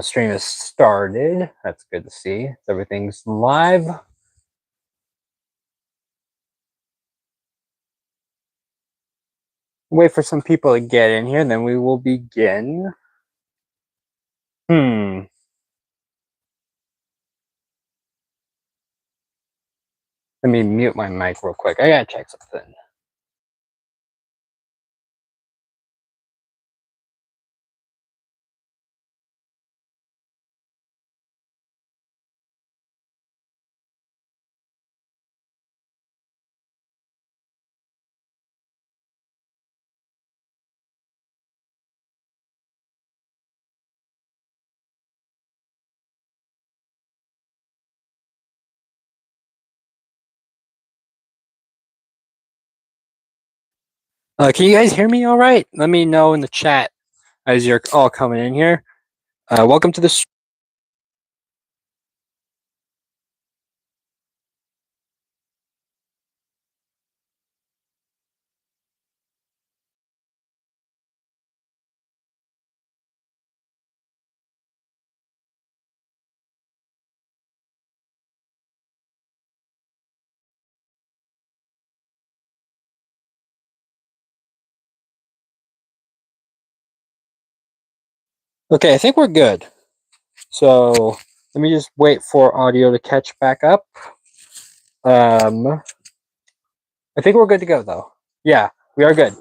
Stream has started. That's good to see. Everything's live. Wait for some people to get in here, and then we will begin. Let me mute my mic real quick. I gotta check something. Can you guys hear me all right? Let me know in the chat as you're all coming in here. Welcome to the Okay, I think we're good. So let me just wait for audio to catch back up. I think we're good to go though. Yeah, we are good.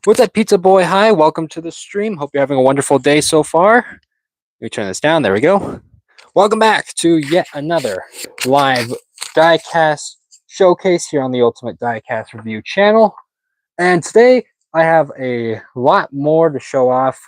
What's up, Pizza Boy? Hi, welcome to the stream. Hope you're having a wonderful day so far. Let me turn this down. There we go. Welcome back to yet another live Diecast showcase here on the Ultimate Diecast Review channel. And today I have a lot more to show off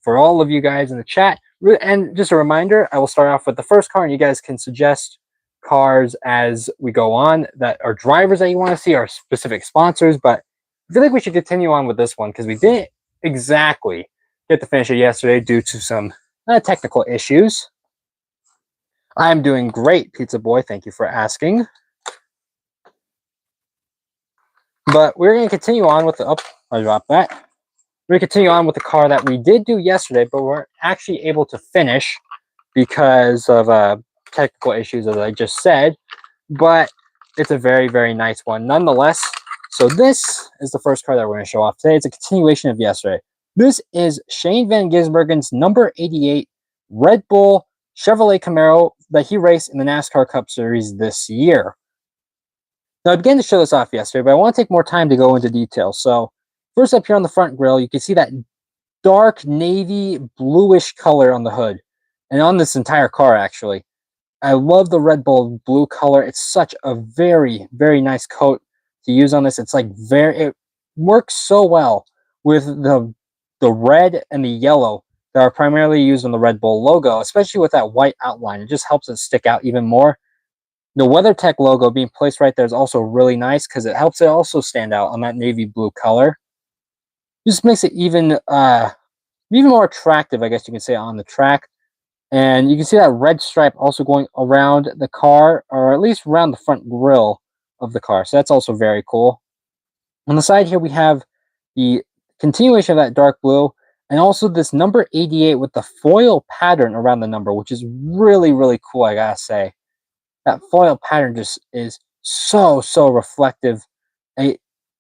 for all of you guys in the chat. And just a reminder, I will start off with the first car, and you guys can suggest cars as we go on that are drivers that you want to see, or specific sponsors. But I feel like we should continue on with this one because we didn't exactly get to finish it yesterday due to some technical issues. I'm doing great, Pizza Boy. Thank you for asking. But we're going to continue on with the... Oh, I dropped that. We're going to continue on with the car that we did do yesterday, but we're actually able to finish because of technical issues, as I just said. But it's a very, very nice one nonetheless. So this is the first car that we're going to show off today. It's a continuation of yesterday. This is Shane Van Gisbergen's number 88 Red Bull Chevrolet Camaro that he raced in the NASCAR Cup Series this year. Now, I began to show this off yesterday, but I want to take more time to go into detail. So first up here on the front grille, you can see that dark navy bluish color on the hood and on this entire car, actually. I love the Red Bull blue color. It's such a very, very nice coat to use on this. It's like it works so well with the red and the yellow that are primarily used on the Red Bull logo, especially with that white outline. It just helps it stick out even more. The WeatherTech logo being placed right there is also really nice because it helps it also stand out on that navy blue color. Just makes it even more attractive, I guess you can say, on the track. And you can see that red stripe also going around the car, or at least around the front grille of the car. So that's also very cool. On the side here, we have the continuation of that dark blue, and also this number 88 with the foil pattern around the number, which is really, really cool, I gotta say. That foil pattern just is so reflective.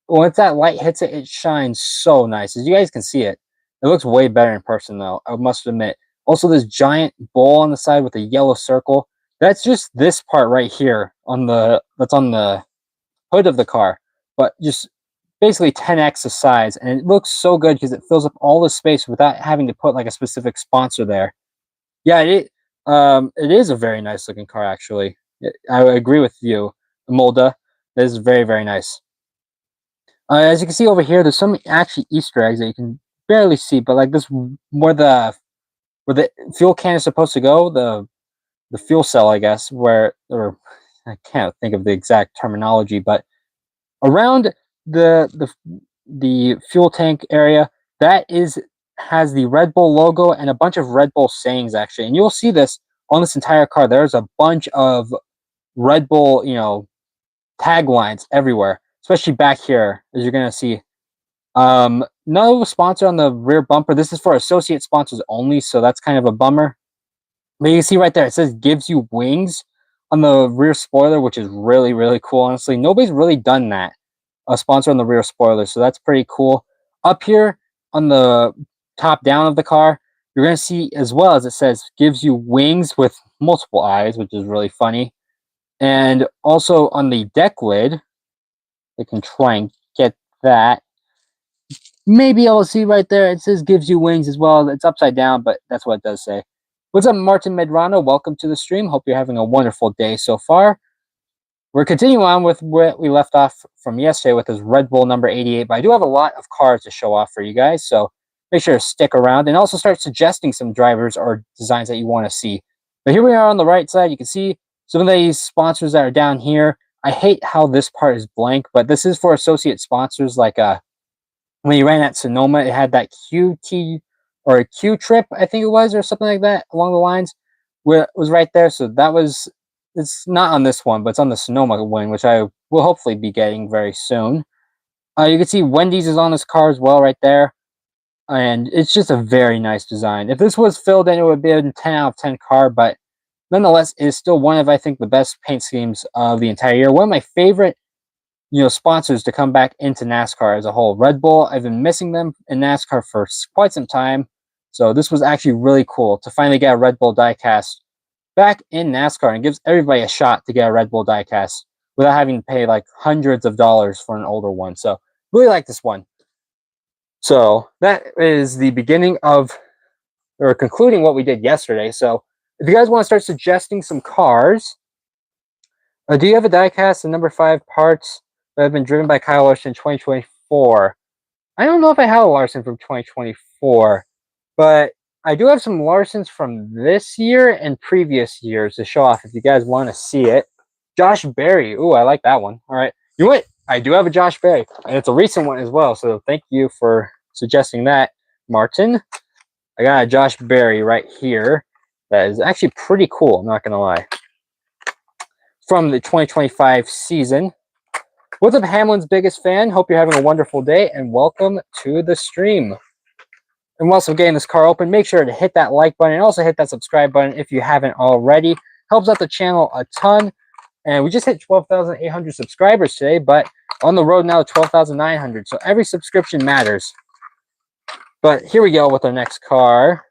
Once that light hits it, it shines so nice. As you guys can see it looks way better in person, though, I must admit. Also, this giant bowl on the side with a yellow circle. That's just this part right here that's on the hood of the car, but just basically 10x the size, and it looks so good because it fills up all the space without having to put like a specific sponsor there. Yeah, it is a very nice looking car, actually. I agree with you, Molda. That is very, very nice. As you can see over here, there's some actually Easter eggs that you can barely see, but like this, where the fuel can is supposed to go, the fuel cell, I guess, or I can't think of the exact terminology, but around the fuel tank area, that has the Red Bull logo and a bunch of Red Bull sayings, actually. And you'll see this on this entire car. There's a bunch of Red Bull, taglines everywhere, especially back here, as you're gonna see. No sponsor on the rear bumper. This is for associate sponsors only, so that's kind of a bummer. But you can see right there, it says gives you wings on the rear spoiler, which is really, really cool. Honestly, nobody's really done that. A sponsor on the rear spoiler, so that's pretty cool. Up here on the top down of the car, you're going to see as well as it says gives you wings with multiple eyes, which is really funny. And also on the deck lid, I can try and get that. Maybe I'll see right there. It says gives you wings as well. It's upside down, but that's what it does say. What's up, Martin Medrano? Welcome to the stream. Hope you're having a wonderful day so far. We're continuing on with what we left off from yesterday with this Red Bull number 88, but I do have a lot of cars to show off for you guys, so make sure to stick around and also start suggesting some drivers or designs that you want to see. But here we are on the right side. You can see some of these sponsors that are down here. I hate how this part is blank, but this is for associate sponsors like when you ran at Sonoma, it had that QT or a Q trip, I think it was, or something like that along the lines, where it was right there. So that was, it's not on this one, but it's on the Sonoma one, which I will hopefully be getting very soon. You can see Wendy's is on this car as well right there. And it's just a very nice design. If this was filled in, it would be a 10 out of 10 car, but nonetheless, it is still one of, I think, the best paint schemes of the entire year. One of my favorite sponsors to come back into NASCAR as a whole. Red Bull, I've been missing them in NASCAR for quite some time. So this was actually really cool to finally get a Red Bull diecast back in NASCAR, and gives everybody a shot to get a Red Bull diecast without having to pay like hundreds of dollars for an older one. So really like this one. So that is the beginning of, or concluding what we did yesterday. So if you guys want to start suggesting some cars, do you have a diecast and number 5 parts that have been driven by Kyle Larson in 2024? I don't know if I have a Larson from 2024, but I do have some Larsons from this year and previous years to show off if you guys want to see it. Josh Berry. Ooh, I like that one. All right. You know what? I do have a Josh Berry, and it's a recent one as well, so thank you for suggesting that, Martin. I got a Josh Berry right here that is actually pretty cool, I'm not going to lie. From the 2025 season. What's up, Hamlin's biggest fan? Hope you're having a wonderful day, and welcome to the stream. And whilst I'm getting this car open, make sure to hit that like button and also hit that subscribe button if you haven't already. Helps out the channel a ton. And we just hit 12,800 subscribers today, but on the road now to 12,900. So every subscription matters. But here we go with our next car.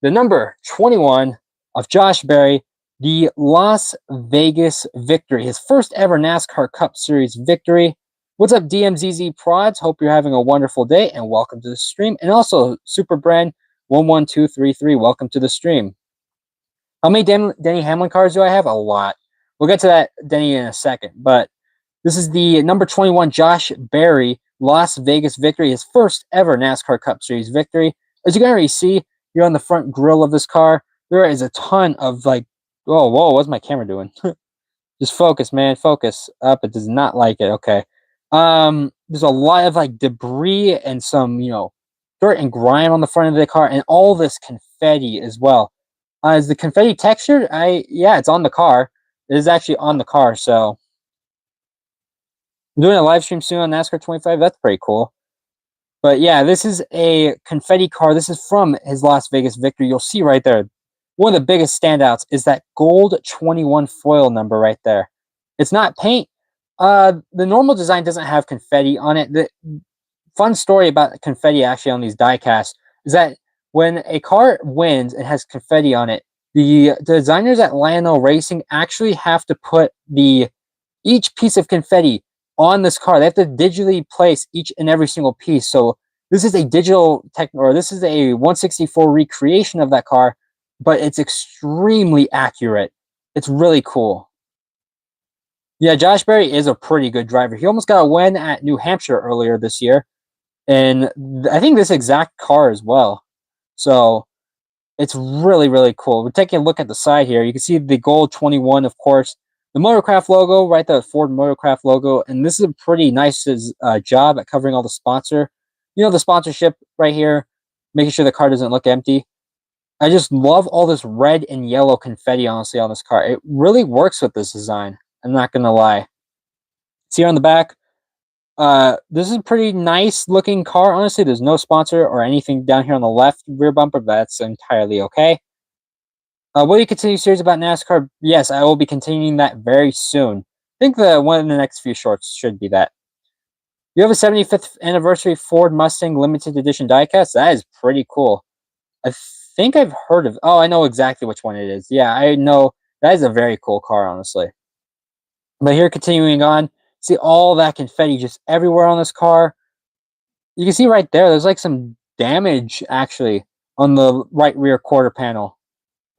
The number 21 of Josh Berry, the Las Vegas Victory, his first ever NASCAR Cup Series victory. What's up, DMZZ Prods? Hope you're having a wonderful day, and welcome to the stream. And also, Super Brand 11233, welcome to the stream. How many Denny Hamlin cars do I have? A lot. We'll get to that Denny in a second, but this is the number 21 Josh Berry Las Vegas Victory, his first ever NASCAR Cup Series victory. As you can already see here on the front grille of this car, there is a ton of like, whoa, what's my camera doing? Just focus, man, focus. Up, it does not like it. Okay. There's a lot of like debris and some, dirt and grime on the front of the car, and all this confetti as well. Is the confetti textured? Yeah, it's on the car. It is actually on the car, so I'm doing a live stream soon on NASCAR 25. That's pretty cool. But yeah, this is a confetti car. This is from his Las Vegas victory. You'll see right there. One of the biggest standouts is that gold 21 foil number right there. It's not paint. The normal design doesn't have confetti on it. The fun story about confetti actually on these diecasts is that when a car wins and has confetti on it, the designers at Lionel Racing actually have to put each piece of confetti on this car. They have to digitally place each and every single piece. So this is a this is a 164 recreation of that car, but it's extremely accurate. It's really cool. Yeah, Josh Berry is a pretty good driver. He almost got a win at New Hampshire earlier this year, and I think this exact car as well. So it's really, really cool. We're taking a look at the side here. You can see the gold 21, of course. The Motorcraft logo, right there, Ford Motorcraft logo. And this is a pretty nice job at covering all the sponsor. The sponsorship right here, making sure the car doesn't look empty. I just love all this red and yellow confetti, honestly, on this car. It really works with this design. I'm not going to lie. See here on the back, this is a pretty nice looking car. Honestly, there's no sponsor or anything down here on the left rear bumper, but that's entirely okay. Will you continue series about NASCAR? Yes, I will be continuing that very soon. I think the one in the next few shorts should be that. You have a 75th anniversary Ford Mustang limited edition diecast. That is pretty cool. I think I've heard of. Oh, I know exactly which one it is. Yeah, I know that is a very cool car, honestly. But here, continuing on, see all that confetti just everywhere on this car. You can see right there. There's like some damage actually on the right rear quarter panel.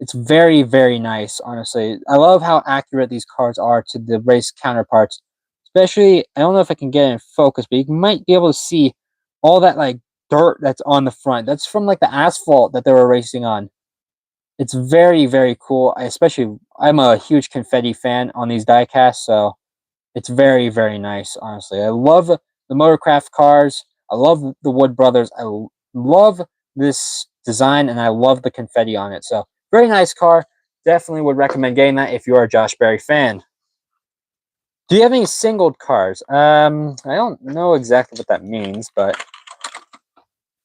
It's very, very nice, honestly. I love how accurate these cars are to the race counterparts. Especially, I don't know if I can get it in focus, but you might be able to see all that like dirt that's on the front. That's from like the asphalt that they were racing on. It's very, very cool. I'm a huge confetti fan on these diecasts, so it's very, very nice, honestly. I love the Motorcraft cars. I love the Wood Brothers. Love this design, and I love the confetti on it. So, very nice car. Definitely would recommend getting that if you are a Josh Berry fan. Do you have any singled cars? I don't know exactly what that means, but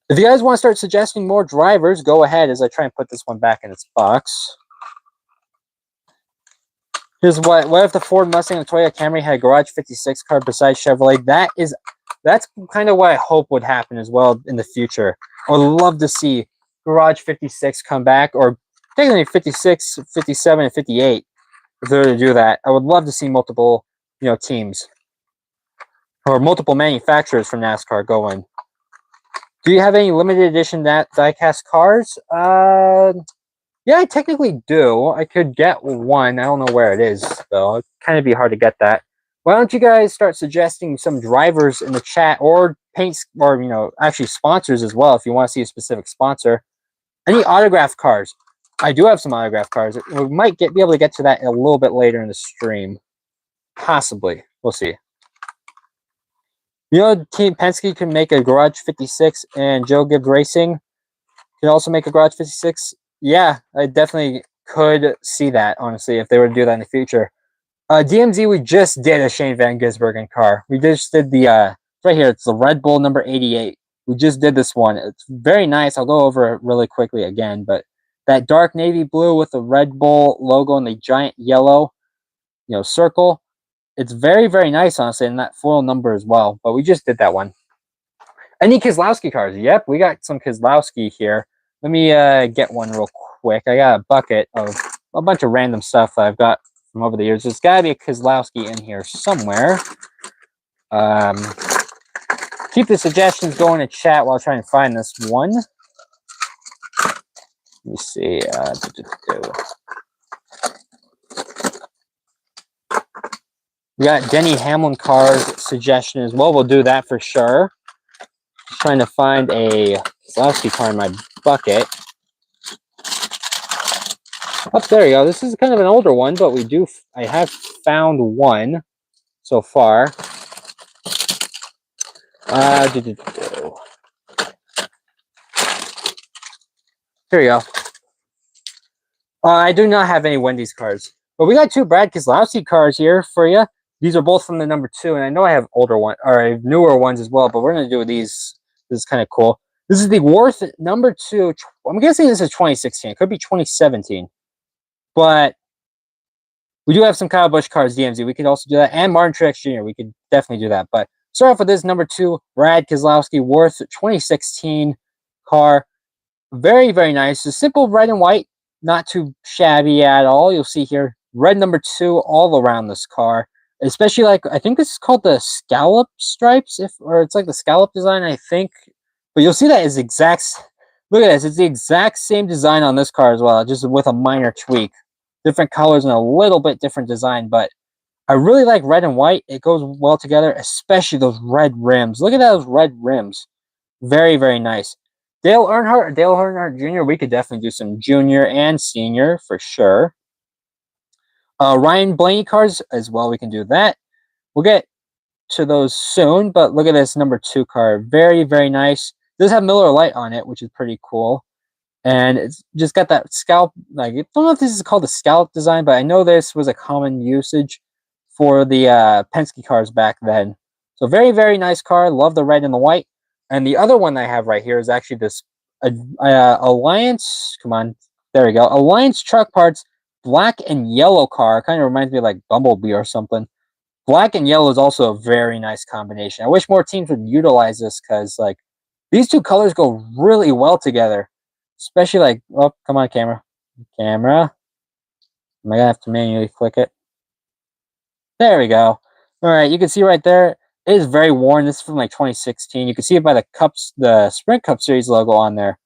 if you guys want to start suggesting more drivers, go ahead as I try and put this one back in its box. Here's what if the Ford Mustang and Toyota Camry had a Garage 56 car besides Chevrolet? That's kind of what I hope would happen as well in the future. I would love to see Garage 56 come back, or technically 56, 57, and 58 if they were to do that. I would love to see multiple, teams or multiple manufacturers from NASCAR go in. Do you have any limited edition diecast cars? Yeah, I technically do. I could get one. I don't know where it is, though. It'd kind of be hard to get that. Why don't you guys start suggesting some drivers in the chat, or paints, or actually sponsors as well, if you want to see a specific sponsor. Any autograph cars? I do have some autograph cars. We might be able to get to that a little bit later in the stream, possibly. We'll see. Team Penske can make a Garage 56, and Joe Gibbs Racing can also make a Garage 56. Yeah, I definitely could see that, honestly, if they were to do that in the future. DMZ, we just did a Shane Van Gisbergen car. We just did the, right here, it's the Red Bull number 88. We just did this one. It's very nice. I'll go over it really quickly again, but that dark navy blue with the Red Bull logo and the giant yellow, circle. It's very, very nice, honestly, and that foil number as well. But we just did that one. Any Keselowski cars? Yep, we got some Keselowski here. Let me get one real quick. I got a bucket of a bunch of random stuff that I've got from over the years. There's got to be a Keselowski in here somewhere. Keep the suggestions going in chat while I try and find this one. Let me see. We got Denny Hamlin cars suggestion as well. We'll do that for sure. Just trying to find a Keselowski car in my bucket. Oh, there you go. This is kind of an older one, but I have found one so far. Here you go. I do not have any Wendy's cars, but we got two Brad Keselowski cars here for you. These are both from the number 2, and I know I have older one, or I have newer ones as well, but we're going to do these. This is kind of cool. This is the Worth number 2. I'm guessing this is 2016. It could be 2017. But we do have some Kyle Busch cars, DMZ. We could also do that. And Martin Truex Jr. We could definitely do that. But start off with this number 2, Brad Keselowski, Worth 2016 car. Very, very nice. It's simple red and white. Not too shabby at all. You'll see here, red number 2 all around this car. Especially I think this is called the scallop stripes, or it's like the scallop design, I think. But you'll see that is look at this. It's the exact same design on this car as well, just with a minor tweak. Different colors and a little bit different design, but I really like red and white. It goes well together, especially those red rims. Look at those red rims. Very, very nice. Dale Earnhardt Jr., we could definitely do some junior and senior for sure. Ryan Blaney cars as well, we can do that. We'll get to those soon, but look at this number 2 car. Very, very nice. It does have Miller Lite on it, which is pretty cool. And it's just got that scallop, I don't know if this is called the scallop design, but I know this was a common usage for the Penske cars back then. So very, very nice car. Love the red and the white. And the other one I have right here is actually this Alliance. Come on. There we go. Alliance Truck Parts, black and yellow car. Kind of reminds me of like Bumblebee or something. Black and yellow is also a very nice combination. I wish more teams would utilize this because like these two colors go really well together. Especially like, oh, come on, camera. Camera. Am I gonna have to manually click it? There we go. All right, you can see right there, it is very worn. This is from like 2016. You can see it by the cups, the Sprint Cup Series logo on there.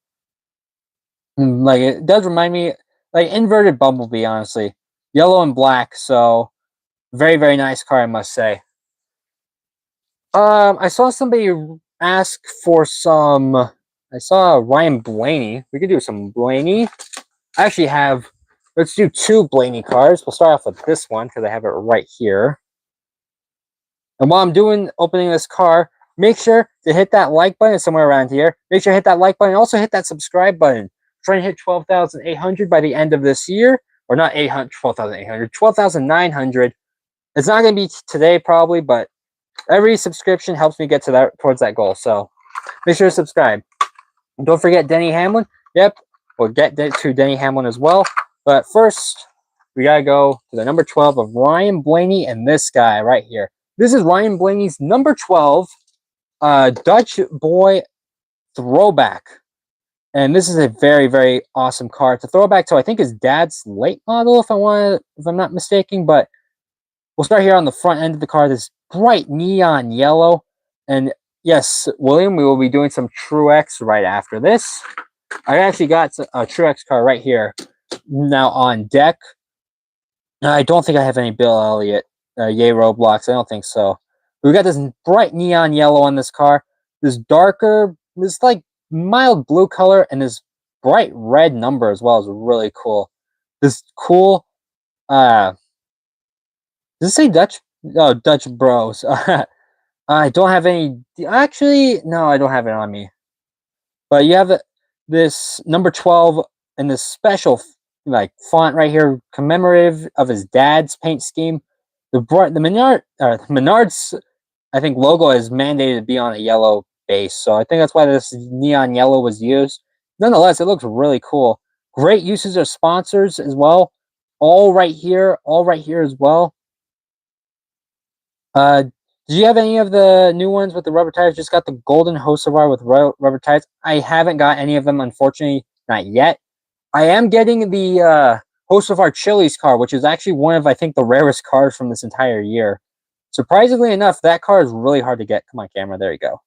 Like it does remind me, like inverted Bumblebee, honestly, yellow and black. So very, very nice car, I must say. I saw somebody ask for some. I saw Ryan Blaney. We could do some Blaney. I actually have. Let's do two Blaney cars. We'll start off with this one because I have it right here. And while I'm opening this car, make sure to hit that like button somewhere around here. Make sure to hit that like button. Also hit that subscribe button. Trying to hit 12,800 by the end of this year, or not 800, 12,800, 12,900. It's not going to be today probably, but every subscription helps me get to that towards that goal. So make sure to subscribe. And don't forget Denny Hamlin. Yep, we'll get to Denny Hamlin as well. But first, we got to go to the number 12 of Ryan Blaney and this guy right here. This is Ryan Blaney's number 12 Dutch boy throwback. And this is a very, very awesome car. It's a throwback to, I think, his dad's late model, if I'm not mistaken. But we'll start here on the front end of the car. This bright neon yellow. And yes, William, we will be doing some Truex right after this. I actually got a Truex car right here now on deck. I don't think I have any Bill Elliott Yay Roblox. I don't think so. We got this bright neon yellow on this car. This darker, this like mild blue color, and this bright red number as well is really cool. This cool, does it say Dutch? Oh, Dutch Bros. I don't have any. Actually, no, I don't have it on me. But you have this number 12 and this special like font right here, commemorative of his dad's paint scheme. The Menards, I think logo is mandated to be on a yellow base, so I think that's why this neon yellow was used. Nonetheless, it looks really cool. Great uses of sponsors as well. All right here as well. Did you have any of the new ones with the rubber tires? Just got the golden Hocevar with rubber tires. I haven't got any of them, unfortunately, not yet. I am getting the Hocevar Chili's car, which is actually one of, I think, the rarest cars from this entire year. Surprisingly enough, that car is really hard to get. Come on, camera. There you go.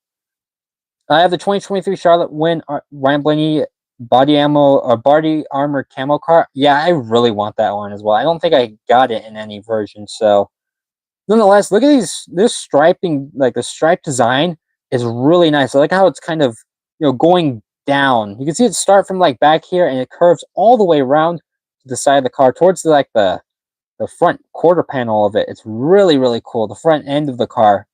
I have the 2023 Charlotte Win Ryan Blaney body armor camo car. Yeah, I really want that one as well. I don't think I got it in any version, so nonetheless, look at this striping, like the stripe design is really nice. I like how it's kind of, going down. You can see it start from like back here and it curves all the way around to the side of the car towards the front quarter panel of it. It's really, really cool. The front end of the car.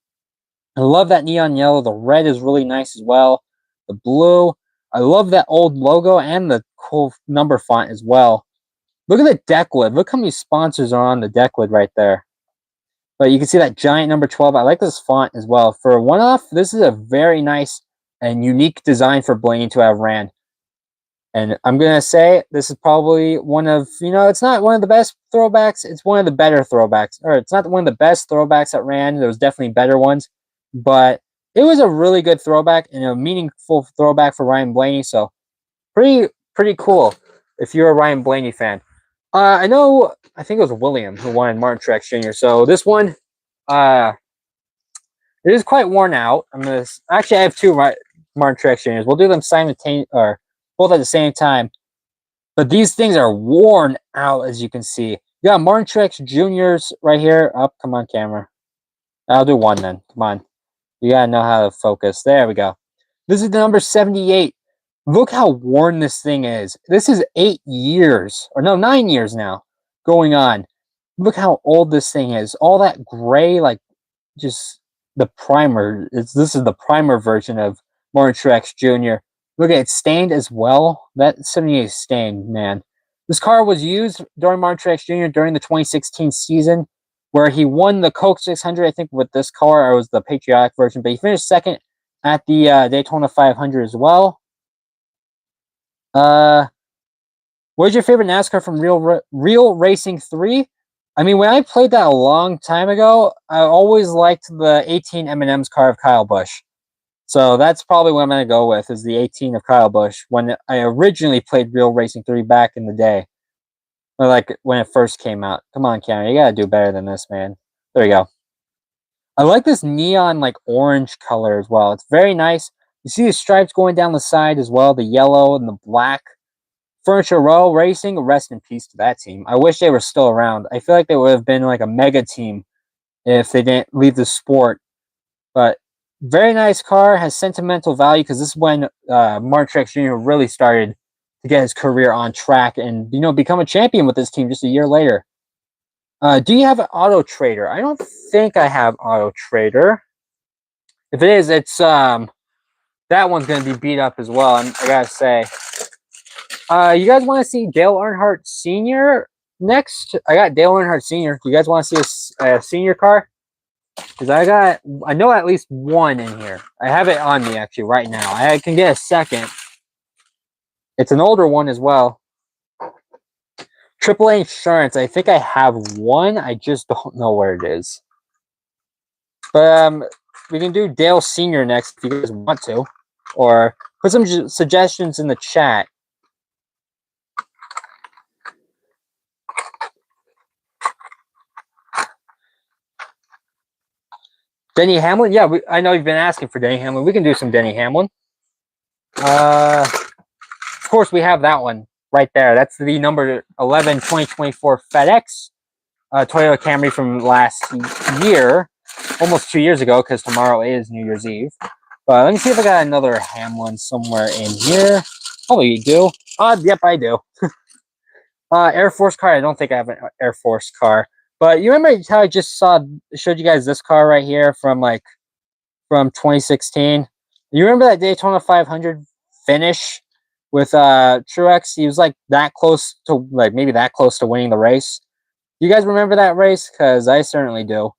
I love that neon yellow. The red is really nice as well. The blue. I love that old logo and the cool number font as well. Look at the deck lid. Look how many sponsors are on the deck lid right there. But you can see that giant number 12. I like this font as well. For a one-off, this is a very nice and unique design for Blaney to have ran. And I'm going to say this is probably one of, it's not one of the best throwbacks. It's one of the better throwbacks. Or it's not one of the best throwbacks that ran. There was definitely better ones. But it was a really good throwback and a meaningful throwback for Ryan Blaney. So pretty cool if you're a Ryan Blaney fan. I think it was William who wanted Martin Truex Jr. So this one, it is quite worn out. I have two Martin Truex Jr.'s. We'll do them simultaneously, or both at the same time. But these things are worn out, as you can see. You got Martin Truex Jr.'s right here. Oh, come on, camera. I'll do one then. Come on. You gotta know how to focus. There we go. This is the number 78. Look how worn this thing is. This is 8 years, or no, 9 years now going on. Look how old this thing is. All that gray, like just the primer. This is the primer version of Martin Truex Jr. Look at it, stained as well. That 78 is stained, man. This car was used during Martin Truex Jr. during the 2016 season, where he won the Coke 600, I think, with this car. Or it was the patriotic version, but he finished second at the Daytona 500 as well. What is your favorite NASCAR from Real Racing 3? I mean, when I played that a long time ago, I always liked the 18 M&M's car of Kyle Busch. So that's probably what I'm going to go with, is the 18 of Kyle Busch when I originally played Real Racing 3 back in the day. Or like when it first came out. Come on, Cameron, you got to do better than this, man. There you go. I like this neon like orange color as well. It's very nice. You see the stripes going down the side as well, the yellow and the black. Furniture Row Racing, rest in peace to that team. I wish they were still around. I feel like they would have been like a mega team if they didn't leave the sport. But very nice car, has sentimental value because this is when Mark Truex Jr. really started to get his career on track and become a champion with this team just a year later. Do you have an Auto Trader? I don't think I have Auto Trader. If it is, it's that one's gonna be beat up as well. I gotta say. You guys want to see Dale Earnhardt Sr. next? I got Dale Earnhardt Sr. Do you guys want to see a senior car? Because I know at least one in here. I have it on me actually right now. I can get a second. It's an older one as well. AAA Insurance. I think I have one. I just don't know where it is. But we can do Dale Sr. next if you guys want to. Or put some suggestions in the chat. Denny Hamlin? Yeah, I know you've been asking for Denny Hamlin. We can do some Denny Hamlin. Of course, we have that one right there. That's the number 11 2024 FedEx Toyota Camry from last year, almost 2 years ago, because tomorrow is New Year's Eve. But let me see if I got another Hamlin somewhere in here. Oh, you do? Yep, I do. Air Force car. I don't think I have an Air Force car. But you remember how I just showed you guys this car right here from 2016? You remember that Daytona 500 finish with Truex? He was like that close to maybe that close to winning the race. You guys remember that race? Because I certainly do.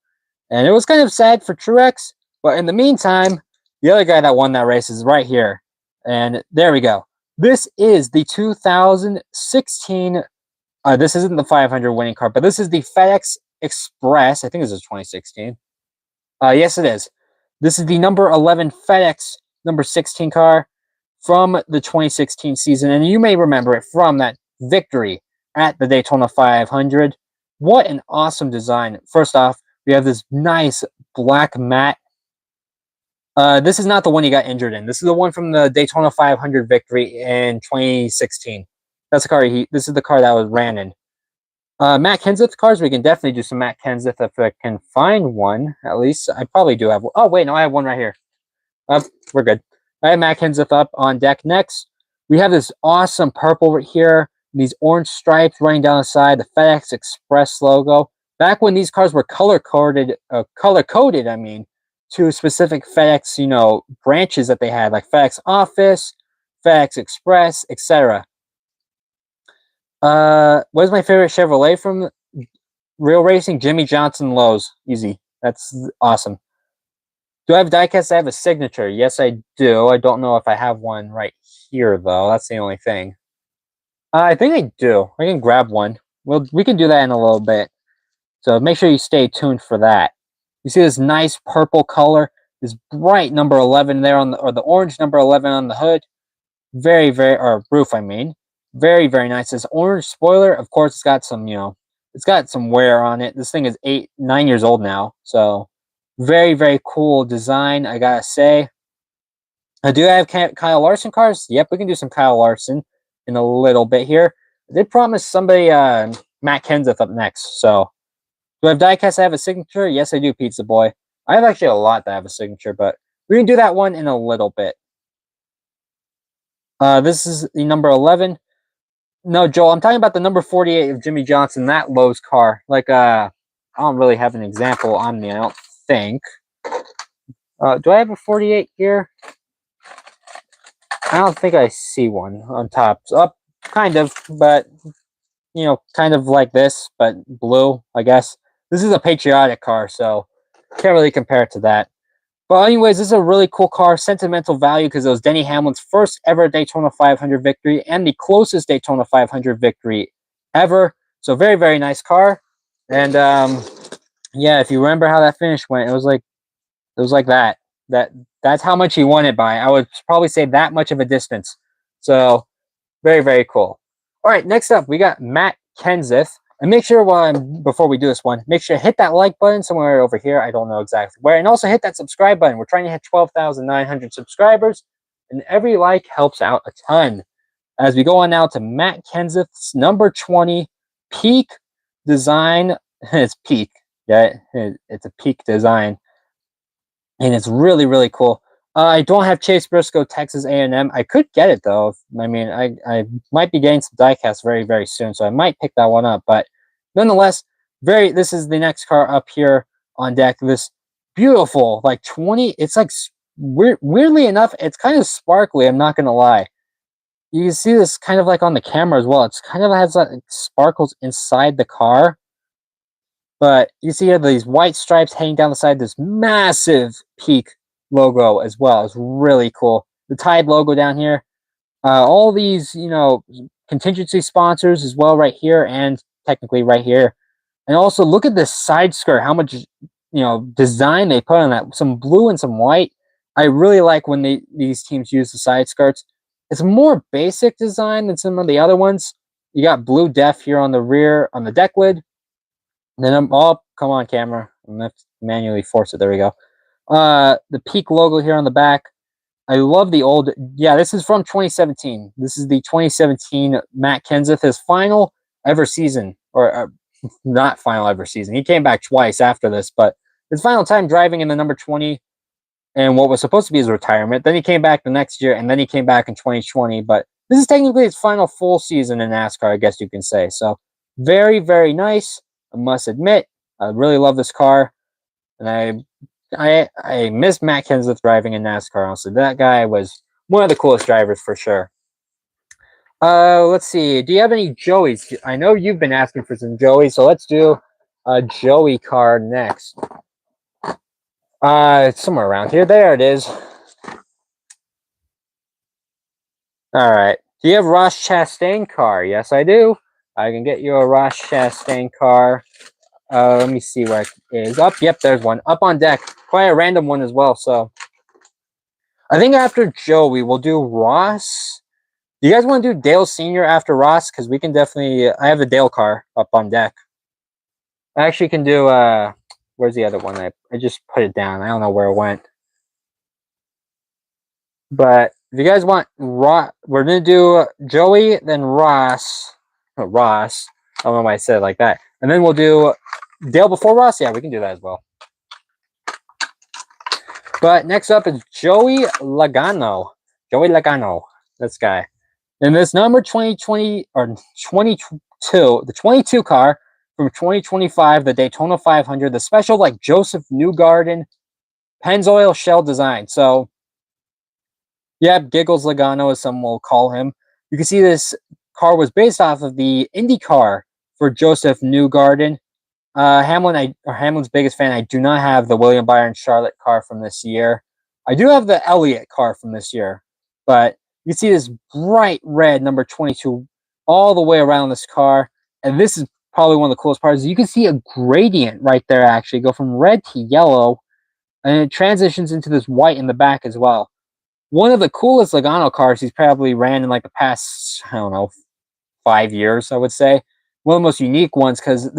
And it was kind of sad for Truex, but in the meantime, the other guy that won that race is right here. And there we go. This is the 2016. This isn't the 500 winning car, but this is the FedEx Express. I think this is 2016. Yes, it is. This is the number 11 FedEx number 16 car from the 2016 season. And you may remember it from that victory at the Daytona 500. What an awesome design. First off, we have this nice black matte. This is not the one he got injured in. This is the one from the Daytona 500 victory in 2016. That's the car this is the car that was ran in. Matt Kenseth cars, we can definitely do some Matt Kenseth if I can find one. At least I probably do have one. Oh, wait, no, I have one right here. We're good. I have Matt Kenseth up on deck. Next, we have this awesome purple right here. These orange stripes running down the side, the FedEx Express logo. Back when these cars were color-coded, I mean, to specific FedEx, branches that they had, like FedEx Office, FedEx Express, etc. What is my favorite Chevrolet from Real Racing? Jimmy Johnson Lowe's. Easy. That's awesome. Do I have Diecast? I have a signature. Yes, I do. I don't know if I have one right here, though. That's the only thing. I think I do. I can grab one. We can do that in a little bit. So make sure you stay tuned for that. You see this nice purple color, this bright number 11 there or the orange number 11 on the hood. Very, or roof, I mean. Very, very nice. This orange spoiler, of course, it's got some, it's got some wear on it. This thing is 9 years old now. So very, very cool design, I gotta say. Do I have Kyle Larson cars? Yep, we can do some Kyle Larson in a little bit here. I did promise somebody Matt Kenseth up next. So do I have Diecast? I have a signature? Yes, I do, Pizza Boy. I have actually a lot that have a signature, but we can do that one in a little bit. This is the number 11. No, Joel, I'm talking about the number 48 of Jimmy Johnson, that Lowe's car. I don't really have an example on me, I don't think. Do I have a 48 here? I don't think I see one on top. Up, kind of, but, kind of like this, but blue, I guess. This is a patriotic car, so can't really compare it to that. But anyways, this is a really cool car, sentimental value because it was Denny Hamlin's first ever Daytona 500 victory and the closest Daytona 500 victory ever. So very, very nice car. And yeah, if you remember how that finish went, it was like that. That's how much he won it by. I would probably say that much of a distance. So very, very cool. All right, next up we got Matt Kenseth. And make sure before we do this one, make sure to hit that like button somewhere over here. I don't know exactly where. And also hit that subscribe button. We're trying to hit 12,900 subscribers. And every like helps out a ton. As we go on now to Matt Kenseth's number 20 Peak Design. It's Peak. Yeah, it's a Peak Design. And it's really, really cool. I don't have Chase Briscoe Texas A&M. I could get it though. I mean, I might be getting some diecast very, very soon, so I might pick that one up. But nonetheless, this is the next car up here on deck. This beautiful, like 20. It's like weirdly enough, it's kind of sparkly. I'm not gonna lie. You can see this kind of like on the camera as well. It's kind of has like sparkles inside the car. But you see here these white stripes hanging down the side. This massive Peak logo as well. It's really cool. The Tide logo down here. All these, contingency sponsors as well right here and technically right here. And also look at this side skirt. How much, design they put on that. Some blue and some white. I really like when these teams use the side skirts. It's more basic design than some of the other ones. You got blue def here on the rear, on the deck lid. And then come on, camera. I'm going to manually force it. There we go. The Peak logo here on the back. I love the old. Yeah, this is from 2017. This is the 2017 Matt Kenseth, his final ever season, or not final ever season. He came back twice after this, but his final time driving in the number 20 and what was supposed to be his retirement. Then he came back the next year, and then he came back in 2020. But this is technically his final full season in NASCAR, I guess you can say. So very, very nice. I must admit, I really love this car, and I miss Matt Kenseth driving in NASCAR. Honestly, that guy was one of the coolest drivers for sure. Let's see. Do you have any Joeys? I know you've been asking for some Joeys, so let's do a Joey car next. It's somewhere around here. There it is. All right. Do you have Ross Chastain car? Yes, I do. I can get you a Ross Chastain car. Let me see where it is. Up, yep, there's one. Up on deck. Quite a random one as well, so. I think after Joey, we'll do Ross. Do you guys want to do Dale Sr. after Ross? Because we can definitely... I have the Dale car up on deck. I actually can do... where's the other one? I just put it down. I don't know where it went. But if you guys want Ross... We're going to do Joey, then Ross. Oh, Ross. I don't know why I said it like that. And then we'll do Dale before Ross. Yeah, we can do that as well. But next up is Joey Logano. Joey Logano. This guy. And this number 2020 or 22, the 22 car from 2025, the Daytona 500, the special like Joseph Newgarden Pennzoil shell design. So, yeah, Giggles Logano, as some will call him. You can see this car was based off of the Indy car for Joseph Newgarden. Hamlin's biggest fan. I do not have the William Byron Charlotte car from this year. I do have the Elliott car from this year, but you see this bright red number 22 all the way around this car, and this is probably one of the coolest parts. You can see a gradient right there actually go from red to yellow, and it transitions into this white in the back as well. One of the coolest Logano cars he's probably ran in like the past, I don't know, 5 years, I would say. One of the most unique ones because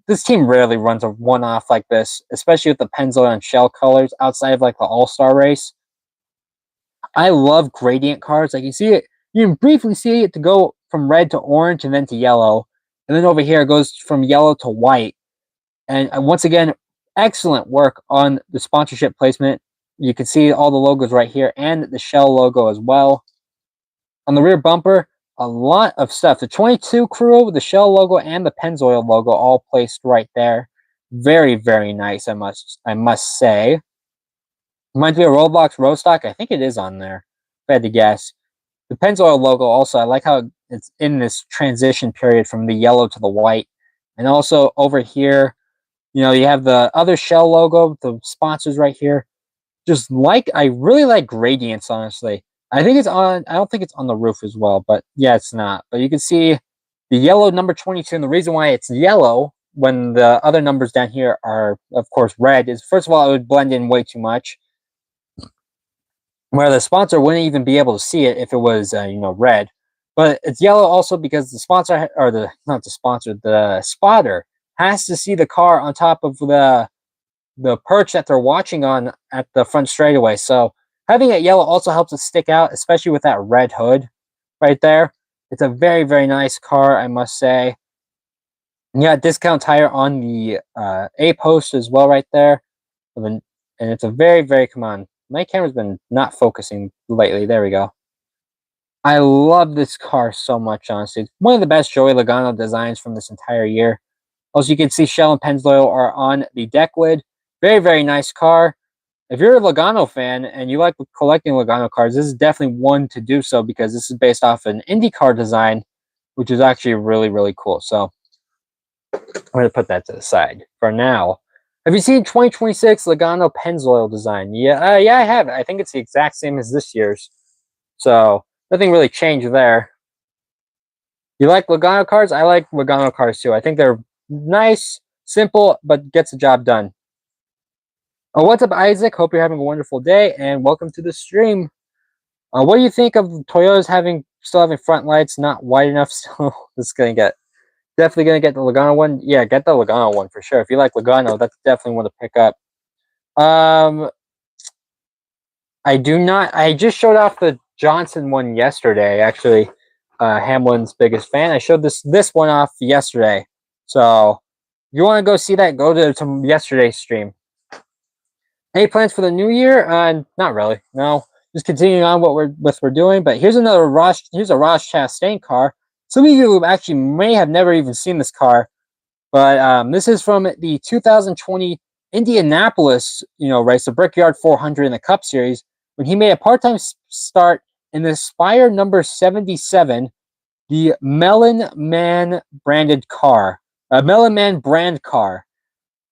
this team rarely runs a one-off like this, especially with the Pennzoil and shell colors outside of like the All-Star race. I love gradient cars. Like you see it, you can briefly see it to go from red to orange and then to yellow. And then over here it goes from yellow to white. And once again, excellent work on the sponsorship placement. You can see all the logos right here and the shell logo as well. On the rear bumper, a lot of stuff. The 22 crew, the shell logo, and the Pennzoil logo all placed right there. Very, very nice, I must say. Reminds me of Roblox Roadstock. I think it is on there, if I had to guess. The Pennzoil logo also, I like how it's in this transition period from the yellow to the white. And also over here, you have the other shell logo, the sponsors right here. I really like gradients, honestly. I think it's on. I don't think it's on the roof as well, but yeah, it's not. But you can see the yellow number 22, and the reason why it's yellow when the other numbers down here are, of course, red is first of all it would blend in way too much, where the sponsor wouldn't even be able to see it if it was red. But it's yellow also because the sponsor or the not the sponsor, the spotter has to see the car on top of the perch that they're watching on at the front straightaway. So having it yellow also helps it stick out, especially with that red hood right there. It's a very, very nice car, I must say. Yeah, discount tire on the A post as well, right there. And it's a very, very, come on. My camera's been not focusing lately. There we go. I love this car so much, honestly. It's one of the best Joey Logano designs from this entire year. Also, you can see Shell and Pennzoil are on the deck lid. Very, very nice car. If you're a Logano fan and you like collecting Logano cars, this is definitely one to do so because this is based off an IndyCar design, which is actually really, really cool. So I'm going to put that to the side for now. Have you seen 2026 Logano Pennzoil design? Yeah, yeah, I have. I think it's the exact same as this year's. So nothing really changed there. You like Logano cars? I like Logano cars too. I think they're nice, simple, but gets the job done. Oh, what's up, Isaac? Hope you're having a wonderful day, and welcome to the stream. What do you think of Toyota's still having front lights not wide enough? So this is definitely gonna get the Logano one. Yeah, get the Logano one for sure. If you like Logano, that's definitely one to pick up. I do not. I just showed off the Johnson one yesterday. Actually, Hamlin's biggest fan. I showed this one off yesterday. So if you want to go see that, go to yesterday's stream. Any plans for the new year? Not really. No, just continuing on what we're doing. But here's another Ross. Here's a Ross Chastain car. Some of you actually may have never even seen this car, but this is from the 2020 Indianapolis, race, the Brickyard 400 in the Cup Series, when he made a part-time start in the Spire number 77, the Melon Man branded car, a Melon Man brand car.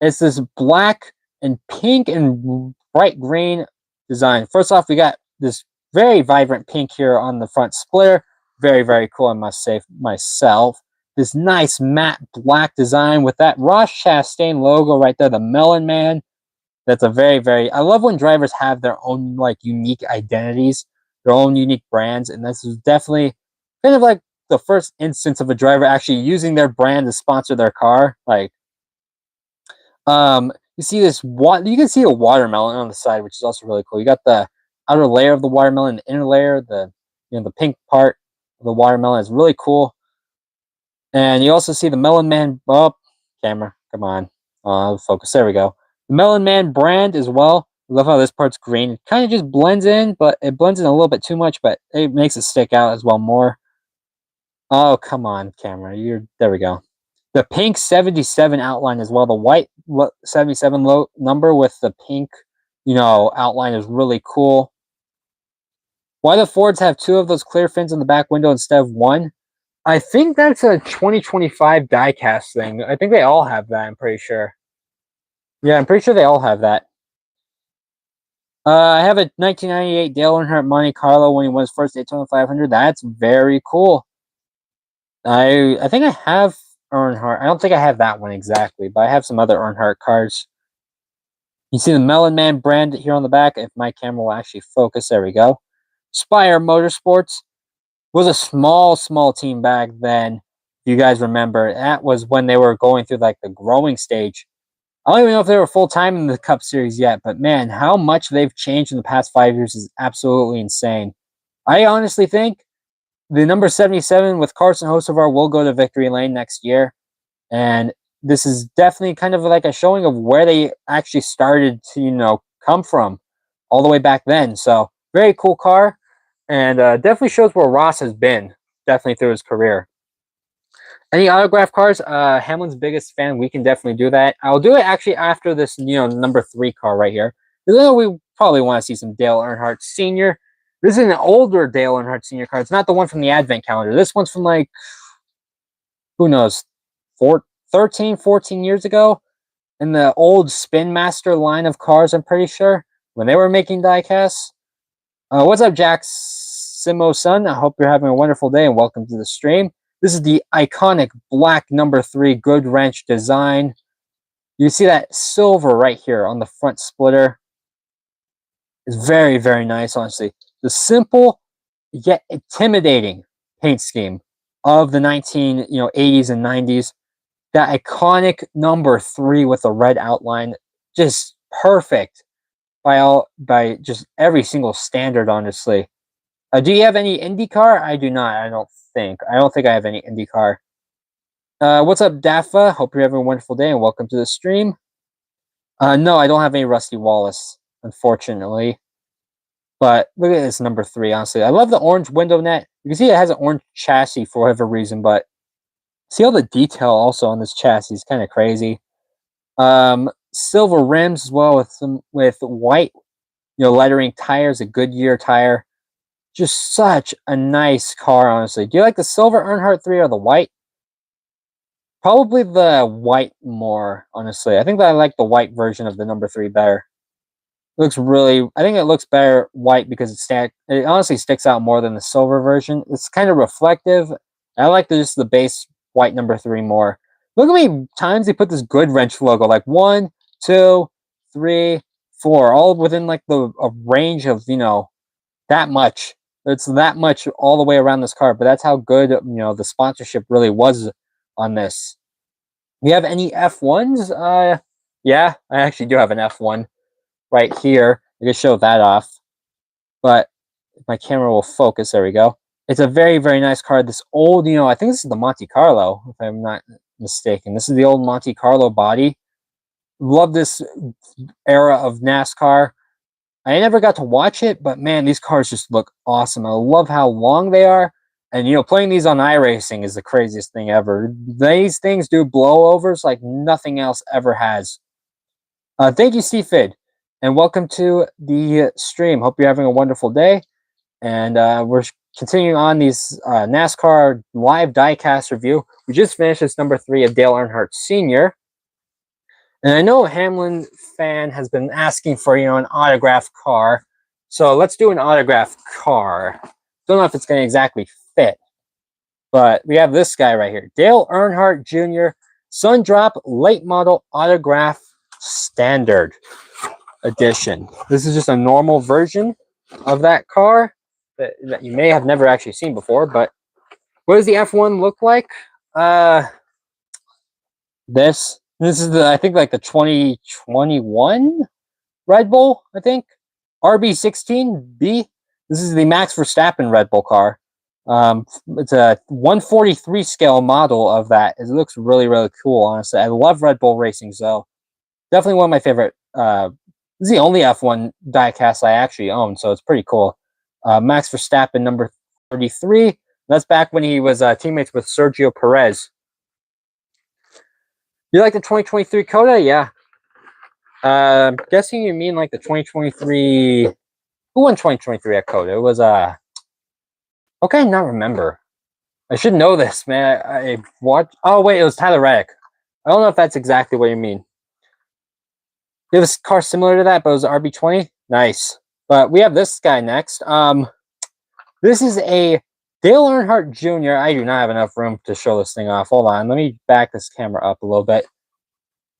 It's this black and pink and bright green design. First off, we got this very vibrant pink here on the front splitter. Very, very cool, I must say myself. This nice matte black design with that Ross Chastain logo right there, the Melon Man. That's a very, very... I love when drivers have their own, unique identities, their own unique brands, and this is definitely kind of like the first instance of a driver actually using their brand to sponsor their car. You see this you can see a watermelon on the side, which is also really cool. You got the outer layer of the watermelon, the inner layer, the pink part of the watermelon is really cool. And you also see the Melon Man camera. Come on. Focus. There we go. The Melon Man brand as well. I love how this part's green. It kind of just blends in, but it blends in a little bit too much, but it makes it stick out as well more. Oh, come on, camera. There we go. The pink 77 outline as well. The white 77 number with the pink, outline is really cool. Why the Fords have two of those clear fins in the back window instead of one? I think that's a 2025 diecast thing. I think they all have that, I'm pretty sure. Yeah, I'm pretty sure they all have that. I have a 1998 Dale Earnhardt Monte Carlo when he won his first Daytona 500. That's very cool. I think I have Earnhardt. I don't think I have that one exactly, but I have some other Earnhardt cars. You see the Melon Man brand here on the back. If my camera will actually focus, there we go. Spire Motorsports was a small team back then. If you guys remember, that was when they were going through the growing stage. I don't even know if they were full-time in the Cup Series yet, but man, how much they've changed in the past 5 years is absolutely insane. I honestly think the number 77 with Carson Hocevar will go to victory lane next year. And this is definitely kind of like a showing of where they actually started to, come from all the way back then. So very cool car, and definitely shows where Ross has been, definitely through his career. Any autograph cards? Hamlin's biggest fan. We can definitely do that. I'll do it actually after this, number 3 car right here. Because I know we probably want to see some Dale Earnhardt Sr. This is an older Dale Earnhardt Sr. car. It's not the one from the Advent calendar. This one's from who knows, 13, 14 years ago. In the old Spin Master line of cars, I'm pretty sure. when they were making diecasts. What's up, Jack Simo-sun? I hope you're having a wonderful day and welcome to the stream. This is the iconic black number 3 Good Wrench design. You see that silver right here on the front splitter. It's very, very nice, honestly. The simple yet intimidating paint scheme of the 80s and 90s. That iconic number 3 with a red outline, just perfect by just every single standard, honestly. Do you have any IndyCar? I do not. I don't think I have any IndyCar. What's up, Dafa? Hope you're having a wonderful day and welcome to the stream. No, I don't have any Rusty Wallace, unfortunately. But look at this number 3, honestly. I love the orange window net. You can see it has an orange chassis for whatever reason, but see all the detail also on this chassis is kind of crazy. Silver rims as well with white, lettering tires, a Goodyear tire. Just such a nice car, honestly. Do you like the silver Earnhardt 3 or the white? Probably the white more, honestly. I think that I like the white version of the number 3 better. I think it looks better white because it honestly sticks out more than the silver version. It's kind of reflective. I like just the base white number 3 more. Look how many times they put this Good Wrench logo, like 1, 2, 3, 4, all within like a range of that much. It's that much all the way around this car, but that's how good the sponsorship really was on this. You have any F1s? Yeah, I actually do have an F1 right here. I can show that off, but if my camera will focus, there we go. It's a very, very nice car. This old, I think this is the Monte Carlo, if I'm not mistaken. This is the old Monte Carlo body. Love this era of NASCAR. I never got to watch it, but man, these cars just look awesome. I love how long they are. And, playing these on iRacing is the craziest thing ever. These things do blowovers like nothing else ever has. Thank you, Steve, and welcome to the stream. Hope you're having a wonderful day. And we're continuing on these NASCAR live diecast review. We just finished this number 3 of Dale Earnhardt Sr. And I know Hamlin fan has been asking for, an autographed car. So let's do an autographed car. Don't know if it's going to exactly fit. But we have this guy right here. Dale Earnhardt Jr. Sundrop Late Model Autograph Standard Edition. This is just a normal version of that car that you may have never actually seen before. But what does the F1 look like? This is I think like the 2021 Red Bull, I think. RB16B. This is the Max Verstappen Red Bull car. It's a 143 scale model of that. It looks really, really cool, honestly. I love Red Bull racing, so definitely one of my favorite. This is the only F1 diecast I actually own, so it's pretty cool. Max Verstappen number 33. That's back when he was teammates with Sergio Perez. You like the 2023 Coda? Yeah. I'm guessing you mean like the 2023. Who won 2023 at Coda? It was okay, not remember. I should know this, man. I watched. Oh wait, it was Tyler Reddick. I don't know if that's exactly what you mean. You have a car similar to that, but it was RB20. Nice. But we have this guy next. This is a Dale Earnhardt Jr. I do not have enough room to show this thing off. Hold on, let me back this camera up a little bit.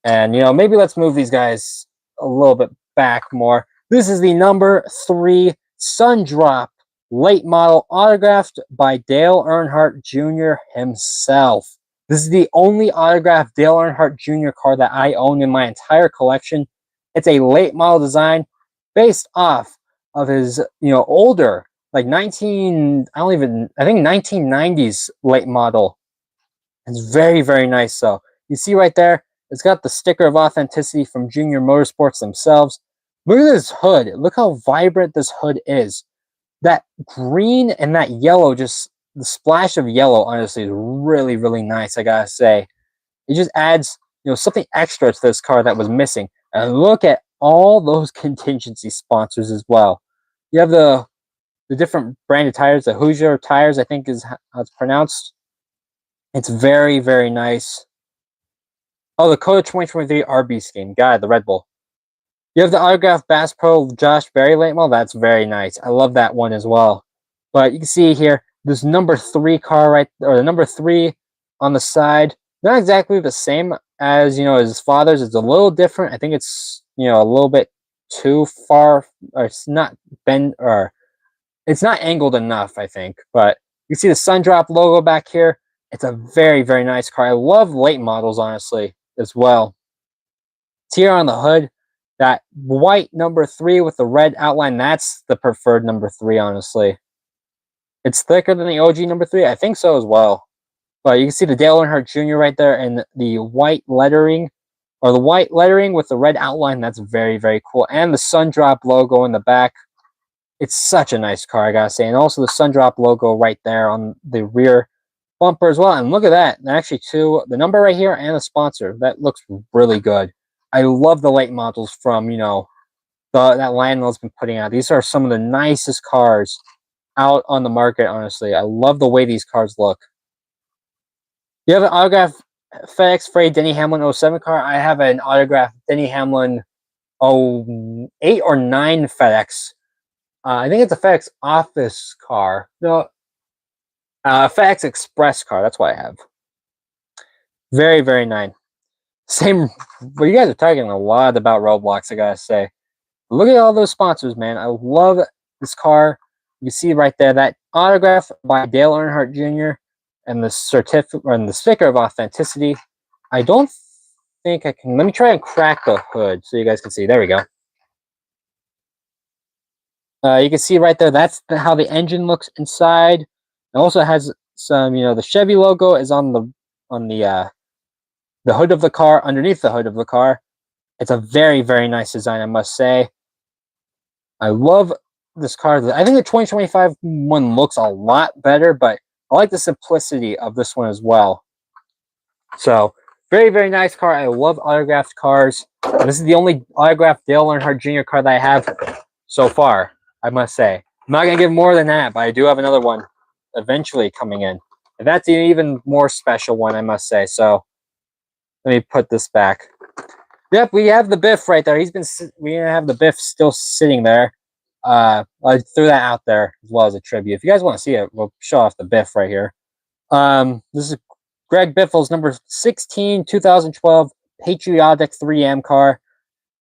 And, maybe let's move these guys a little bit back more. This is the number 3 Sundrop Late Model autographed by Dale Earnhardt Jr. himself. This is the only autographed Dale Earnhardt Jr. car that I own in my entire collection. It's a late model design based off of his, older, like I think 1990s late model. It's very, very nice. So you see right there, it's got the sticker of authenticity from Junior Motorsports themselves. Look at this hood. Look how vibrant this hood is. That green and that yellow, just the splash of yellow, honestly, is really, really nice, I gotta say. It just adds, something extra to this car that was missing. And look at all those contingency sponsors as well. You have the different branded tires, the Hoosier tires, I think is how it's pronounced. It's very, very nice. Oh, the Coda 2023 RB scheme. God, the Red Bull. You have the autographed Bass Pro Josh Berry late model. That's very nice. I love that one as well. But you can see here, this number 3 car right, or the number 3 on the side, not exactly the same as, his father's. It's a little different. I think it's, a little bit too far, or it's not bent, or it's not angled enough, I think. But you see the Sundrop logo back here. It's a very, very nice car. I love late models, honestly, as well. It's here on the hood. That white number 3 with the red outline, that's the preferred number 3, honestly. It's thicker than the OG number 3. I think so as well. But you can see the Dale Earnhardt Jr. right there and the white lettering, or the white lettering with the red outline. That's very, very cool. And the Sundrop logo in the back. It's such a nice car, I gotta say. And also the Sundrop logo right there on the rear bumper as well. And look at that. Actually, too, the number right here and the sponsor. That looks really good. I love the late models from, that Lionel's been putting out. These are some of the nicest cars out on the market, honestly. I love the way these cars look. You have an autographed FedEx Freight Denny Hamlin 07 car. I have an autographed Denny Hamlin 08 or 9 FedEx. I think it's a FedEx office car. No, FedEx Express car. That's what I have. Very, very nice. Same. Well, you guys are talking a lot about Roblox, I gotta say. Look at all those sponsors, man. I love this car. You see right there that autograph by Dale Earnhardt Jr. and the certificate and the sticker of authenticity. I don't think I can. Let me try and crack the hood so you guys can see. There we go. You can see right there. That's how the engine looks inside. It also has some, the Chevy logo is on the hood of the car, underneath the hood of the car. It's a very, very nice design, I must say. I love this car. I think the 2025 one looks a lot better, but I like the simplicity of this one as well. So, very, very nice car. I love autographed cars. This is the only autographed Dale Earnhardt Jr. car that I have so far, I must say. I'm not going to give more than that, but I do have another one eventually coming in. And that's an even more special one, I must say. So, let me put this back. Yep, we have the Biff right there. We have the Biff still sitting there. I threw that out there as well as a tribute. If you guys want to see it, we'll show off the Biff right here. This is Greg Biffle's number 16, 2012 Patriotic 3M car.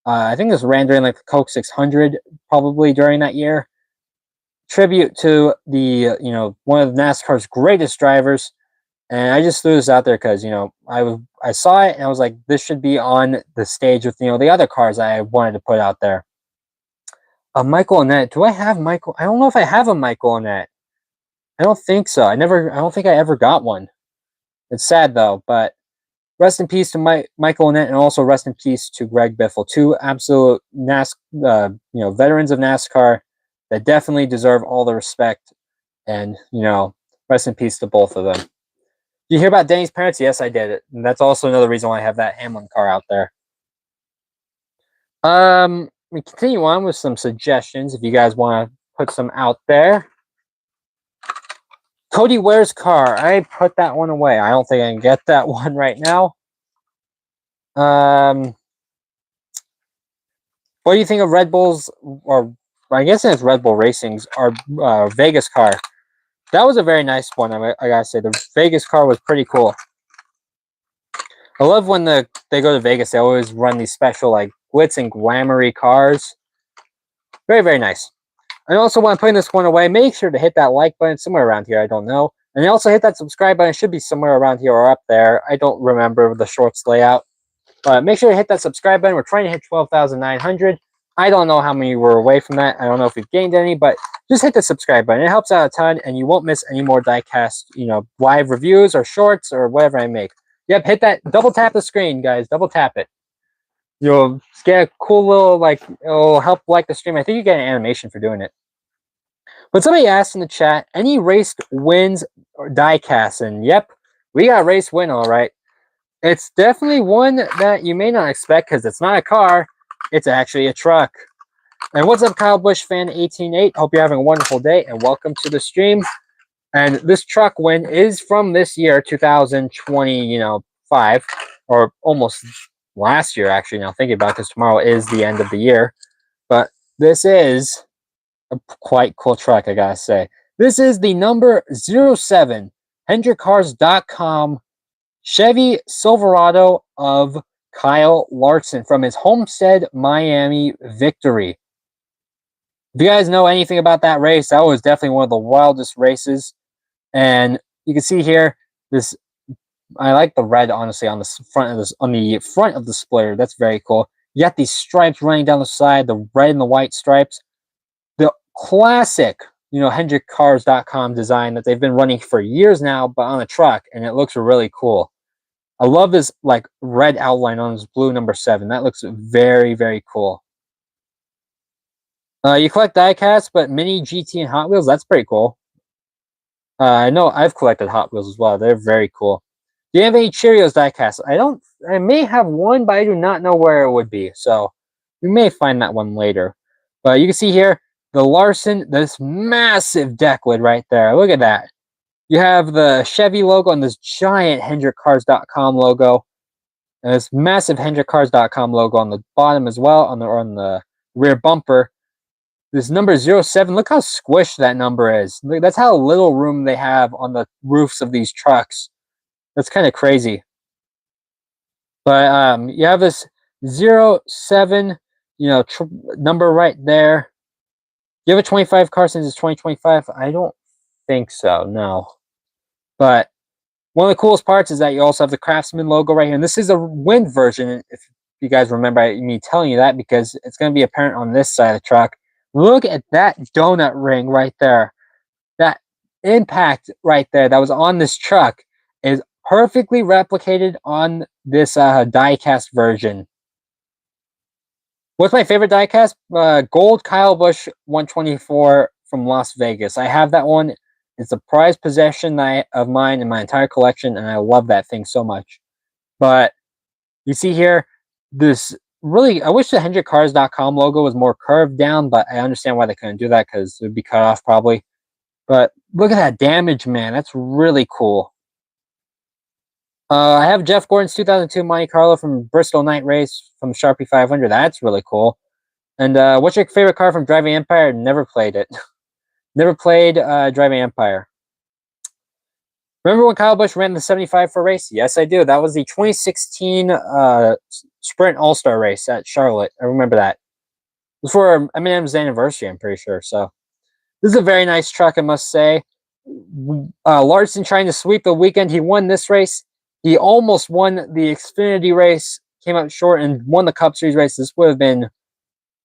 I think this ran during like the Coke 600 probably during that year. Tribute to the, one of NASCAR's greatest drivers. And I just threw this out there because, I saw it and I was like, this should be on the stage with, the other cars I wanted to put out there. Michael Annett. Do I have Michael? I don't know if I have a Michael Annett. I don't think so. I don't think I ever got one. It's sad though, but rest in peace to Michael Annett, and also rest in peace to Greg Biffle. Two absolute veterans of NASCAR that definitely deserve all the respect. And, rest in peace to both of them. Did you hear about Denny's parents? Yes, I did. And that's also another reason why I have that Hamlin car out there. We continue on with some suggestions if you guys want to put some out there. Cody Ware's car. I put that one away. I don't think I can get that one right now. What do you think of Red Bull's, or I guess it's Red Bull Racing's, our Vegas car? That was a very nice one. I gotta say, the Vegas car was pretty cool. I love when they go to Vegas. They always run these special like glitz and glamoury cars. Very, very nice. And also, when I'm putting this one away, make sure to hit that like button somewhere around here. I don't know. And also hit that subscribe button. It should be somewhere around here or up there. I don't remember the shorts layout. But make sure to hit that subscribe button. We're trying to hit 12,900. I don't know how many were away from that. I don't know if we've gained any, but just hit the subscribe button. It helps out a ton, and you won't miss any more Diecast, live reviews or shorts or whatever I make. Yep, hit that. Double tap the screen, guys. Double tap it. You'll get a cool little, it'll help like the stream. I think you get an animation for doing it. But somebody asked in the chat, any race wins or Diecast? And yep, we got a race win, all right. It's definitely one that you may not expect because it's not a car. It's actually a truck. And what's up, Kyle Busch fan 188? Hope you're having a wonderful day and welcome to the stream. And this truck win is from this year, 2025, or almost last year, actually, now thinking about this, tomorrow is the end of the year. But this is a quite cool truck, I gotta say. This is the number 07 HendrickCars.com Chevy Silverado of Kyle Larson from his Homestead Miami victory. If you guys know anything about that race, that was definitely one of the wildest races. And you can see here, this I like the red, honestly, on the front of this, on the front of the splitter. That's very cool. You got these stripes running down the side, the red and the white stripes. The classic, HendrickCars.com design that they've been running for years now, but on a truck, and it looks really cool. I love this like red outline on this blue number 7. That looks very, very cool. You collect diecast, but Mini, GT, and Hot Wheels. That's pretty cool. I know I've collected Hot Wheels as well. They're very cool. Do you have any Cheerios diecast? I may have one, but I do not know where it would be. So we may find that one later. But you can see here, the Larson, this massive deck lid right there. Look at that. You have the Chevy logo and this giant HendrickCars.com logo. And this massive HendrickCars.com logo on the bottom as well, on the rear bumper. This number 07, look how squished that number is. That's how little room they have on the roofs of these trucks. That's kind of crazy. But you have this 07, number right there. You have a 25 car since it's 2025? I don't think so, no. But one of the coolest parts is that you also have the Craftsman logo right here. And this is a wind version, if you guys remember me telling you that, because it's going to be apparent on this side of the truck. Look at that donut ring right there. That impact right there that was on this truck is perfectly replicated on this diecast version. What's my favorite diecast? Gold Kyle Busch 124 from Las Vegas. I have that one. It's a prized possession of mine in my entire collection, and I love that thing so much. But you see here, this really, I wish the HendrickCars.com logo was more curved down, but I understand why they couldn't do that because it would be cut off probably. But look at that damage, man. That's really cool. I have Jeff Gordon's 2002 Monte Carlo from Bristol Night Race from Sharpie 500. That's really cool. And what's your favorite car from Driving Empire? Never played it. Never played Driving Empire. Remember when Kyle Busch ran the 75 for a race? Yes, I do. That was the 2016 Sprint All-Star race at Charlotte. I remember that. It was for Eminem's anniversary, I'm pretty sure. So this is a very nice truck, I must say. Larson trying to sweep the weekend. He won this race. He almost won the Xfinity race, came out short, and won the Cup Series race. This would have been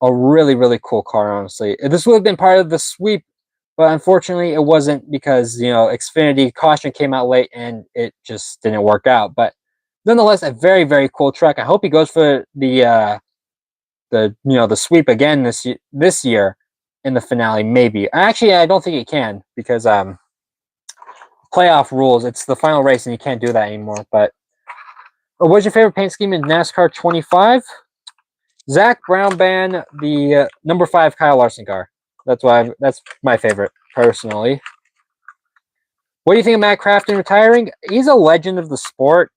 a really, really cool car, honestly. This would have been part of the sweep, but unfortunately it wasn't because, Xfinity caution came out late and it just didn't work out. But nonetheless, a very, very cool truck. I hope he goes for the sweep again this year in the finale, maybe. Actually, I don't think he can because playoff rules. It's the final race and you can't do that anymore. But what's your favorite paint scheme in NASCAR 25? Zach Brown Band, the number 5 Kyle Larson car. That's my favorite personally. What do you think of Matt Crafton retiring? He's a legend of the sport.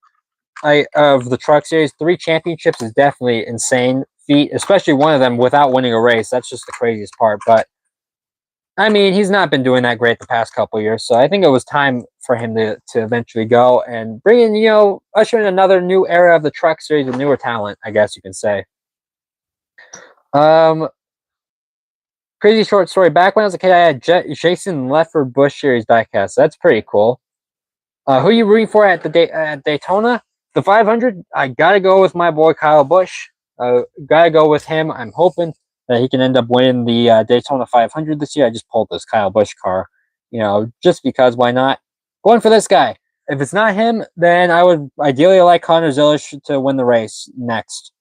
Of the truck series. 3 championships is definitely insane feat, especially one of them without winning a race. That's just the craziest part. But I mean, he's not been doing that great the past couple of years, so I think it was time for him to eventually go and bring in, usher in another new era of the truck series with newer talent, I guess you can say. Crazy short story. Back when I was a kid, I had Jason Leffler Busch Series diecast. That's pretty cool. Who are you rooting for at Daytona? The 500, I gotta go with my boy Kyle Busch. Gotta go with him. I'm hoping that he can end up winning the Daytona 500 this year. I just pulled this Kyle Busch car, just because, why not? Going for this guy. If it's not him, then I would ideally like Connor Zilisch to win the race next.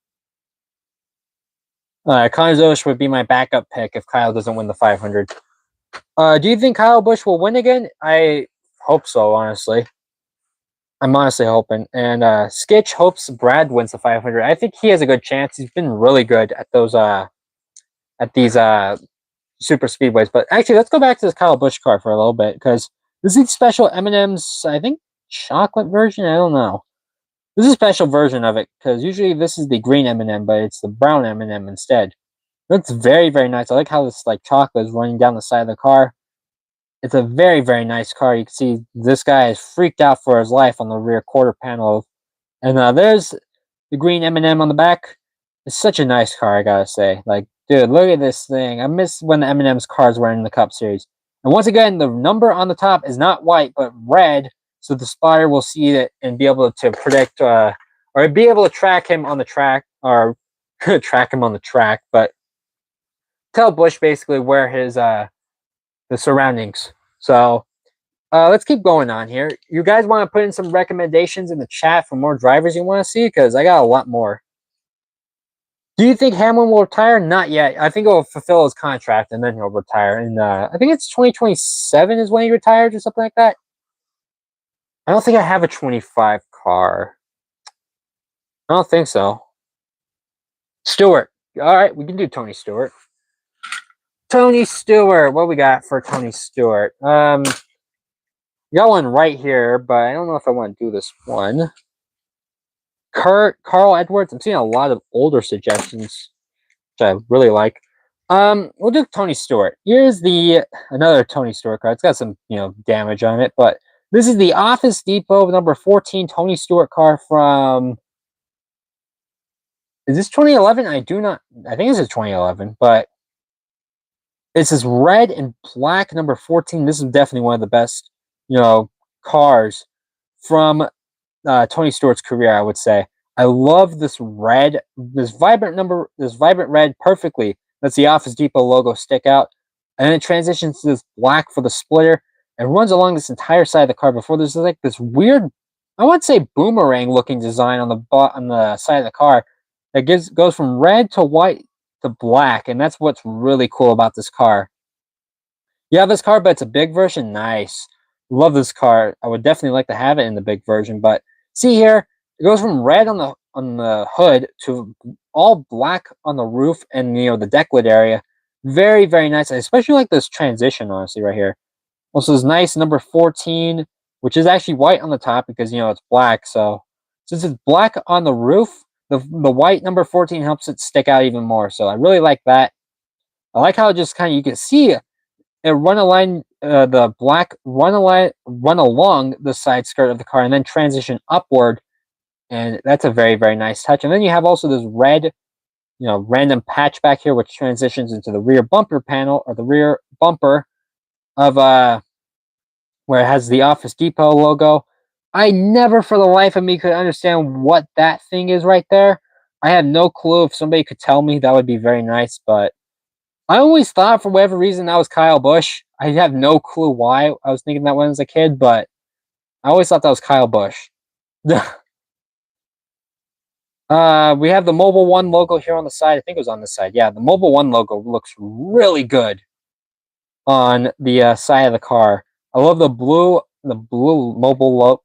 Connor Zilisch would be my backup pick if Kyle doesn't win the 500. Do you think Kyle Busch will win again? I hope so, honestly. I'm honestly hoping. And Skitch hopes Brad wins the 500. I think he has a good chance. He's been really good at those these super speedways. But actually, let's go back to this Kyle Busch car for a little bit because this is special M&M's, I think, chocolate version. I don't know. This is a special version of it because usually this is the green M&M, but it's the brown M&M instead. Looks very, very nice. I like how this like chocolate is running down the side of the car. It's a very, very nice car. You can see this guy is freaked out for his life on the rear quarter panel. And there's the green M&M on the back. It's such a nice car, I gotta say. Like, dude, look at this thing. I miss when the M&M's cars were in the Cup Series. And once again, the number on the top is not white, but red. So the spotter will see it and be able to predict, or be able to track him on the track, or track him on the track, but tell Bush basically where his, the surroundings. So, let's keep going on here. You guys want to put in some recommendations in the chat for more drivers you want to see? Because I got a lot more. Do you think Hamlin will retire? Not yet. I think he'll fulfill his contract and then he'll retire. And I think it's 2027 is when he retires or something like that. I don't think I have a 25 car. I don't think so. Stewart. All right, we can do Tony Stewart. Tony Stewart. What we got for Tony Stewart? We got one right here, but I don't know if I want to do this one. Carl Edwards. I'm seeing a lot of older suggestions, which I really like. We'll do Tony Stewart. Here's another Tony Stewart car. It's got some, damage on it, but this is the Office Depot number 14 Tony Stewart car from. Is this 2011? I think this is 2011, but it's this red and black number 14. This is definitely one of the best, cars from Tony Stewart's career, I would say. I love this red, this vibrant red perfectly. Lets the Office Depot logo stick out. And then it transitions to this black for the splitter and runs along this entire side of the car before there's like this weird, I would say boomerang looking design on the side of the car that goes from red to white to black. And that's what's really cool about this car. You have this car, but it's a big version. Nice. Love this car. I would definitely like to have it in the big version, but see here, it goes from red on the hood to all black on the roof and the deck lid area. Very, very nice. I especially like this transition, honestly, right here. Also, this nice number 14, which is actually white on the top because it's black. So since it's black on the roof, the white number 14 helps it stick out even more. So I really like that. I like how it just kind of you can see it run the black run along the side skirt of the car and then transition upward. And that's a very, very nice touch. And then you have also this red, random patch back here, which transitions into the rear bumper panel or the rear bumper of where it has the Office Depot logo. I never for the life of me could understand what that thing is right there. I have no clue. If somebody could tell me, that would be very nice. But I always thought for whatever reason that was Kyle Busch. I have no clue why I was thinking that when I was a kid, but I always thought that was Kyle Busch. We have the Mobile One logo here on the side. I think it was on the side. Yeah, the Mobile One logo looks really good on the side of the car. I love the blue Mobile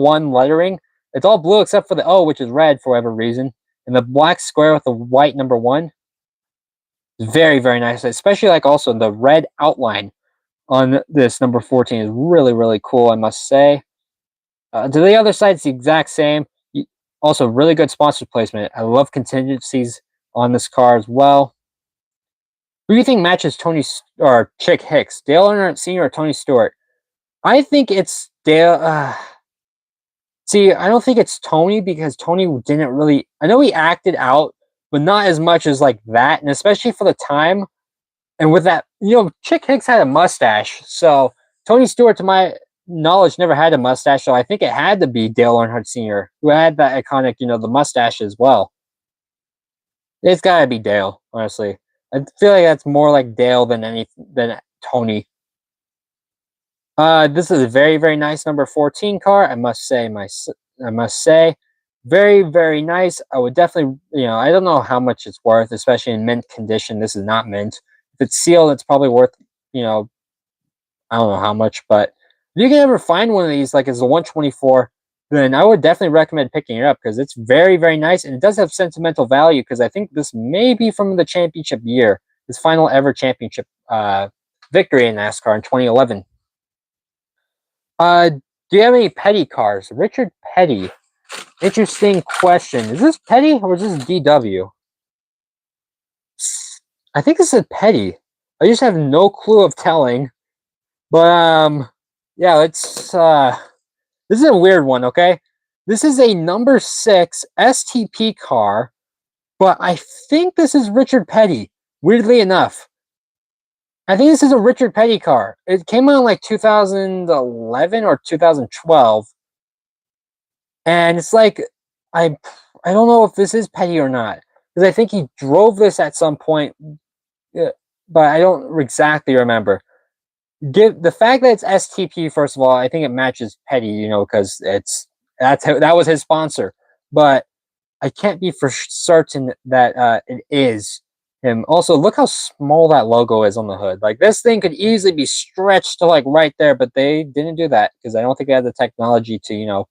One lettering. It's all blue except for the O, which is red for whatever reason, and the black square with the white number 1. Very, very nice. Especially like also the red outline on this number 14 is really, really cool, I must say. To the other side, it's the exact same. Also, really good sponsor placement. I love contingencies on this car as well. Who do you think matches Tony or Chick Hicks? Dale Earnhardt Sr. or Tony Stewart? I think it's Dale. See, I don't think it's Tony because Tony didn't really. I know he acted out, but not as much as like that, and especially for the time. And with that, Chick Hicks had a mustache, so Tony Stewart, to my knowledge, never had a mustache, so I think it had to be Dale Earnhardt Sr., who had that iconic, the mustache as well. It's gotta be Dale, honestly. I feel like that's more like Dale than Tony. This is a very, very nice number 14 car. I must say, very, very nice. I would definitely, I don't know how much it's worth, especially in mint condition. This is not mint. If it's sealed, it's probably worth, I don't know how much, but if you can ever find one of these, like it's a 124, then I would definitely recommend picking it up because it's very, very nice, and it does have sentimental value because I think this may be from the championship year, his final ever championship victory in NASCAR in 2011. Do you have any Petty cars? Richard Petty. Interesting question. Is this Petty or is this DW? I think this is Petty. I just have no clue of telling. But yeah, let's this is a weird one, okay? This is a number 6 STP car, but I think this is Richard Petty, weirdly enough. I think this is a Richard Petty car. It came out in like 2011 or 2012. And it's like I I don't know if this is Petty or not. Because I think he drove this at some point, but I don't exactly remember. Give the fact that it's STP, first of all, I think it matches Petty, because that was his sponsor. But I can't be for certain that it is him. Also, look how small that logo is on the hood. Like, this thing could easily be stretched to like right there, but they didn't do that because I don't think they had the technology to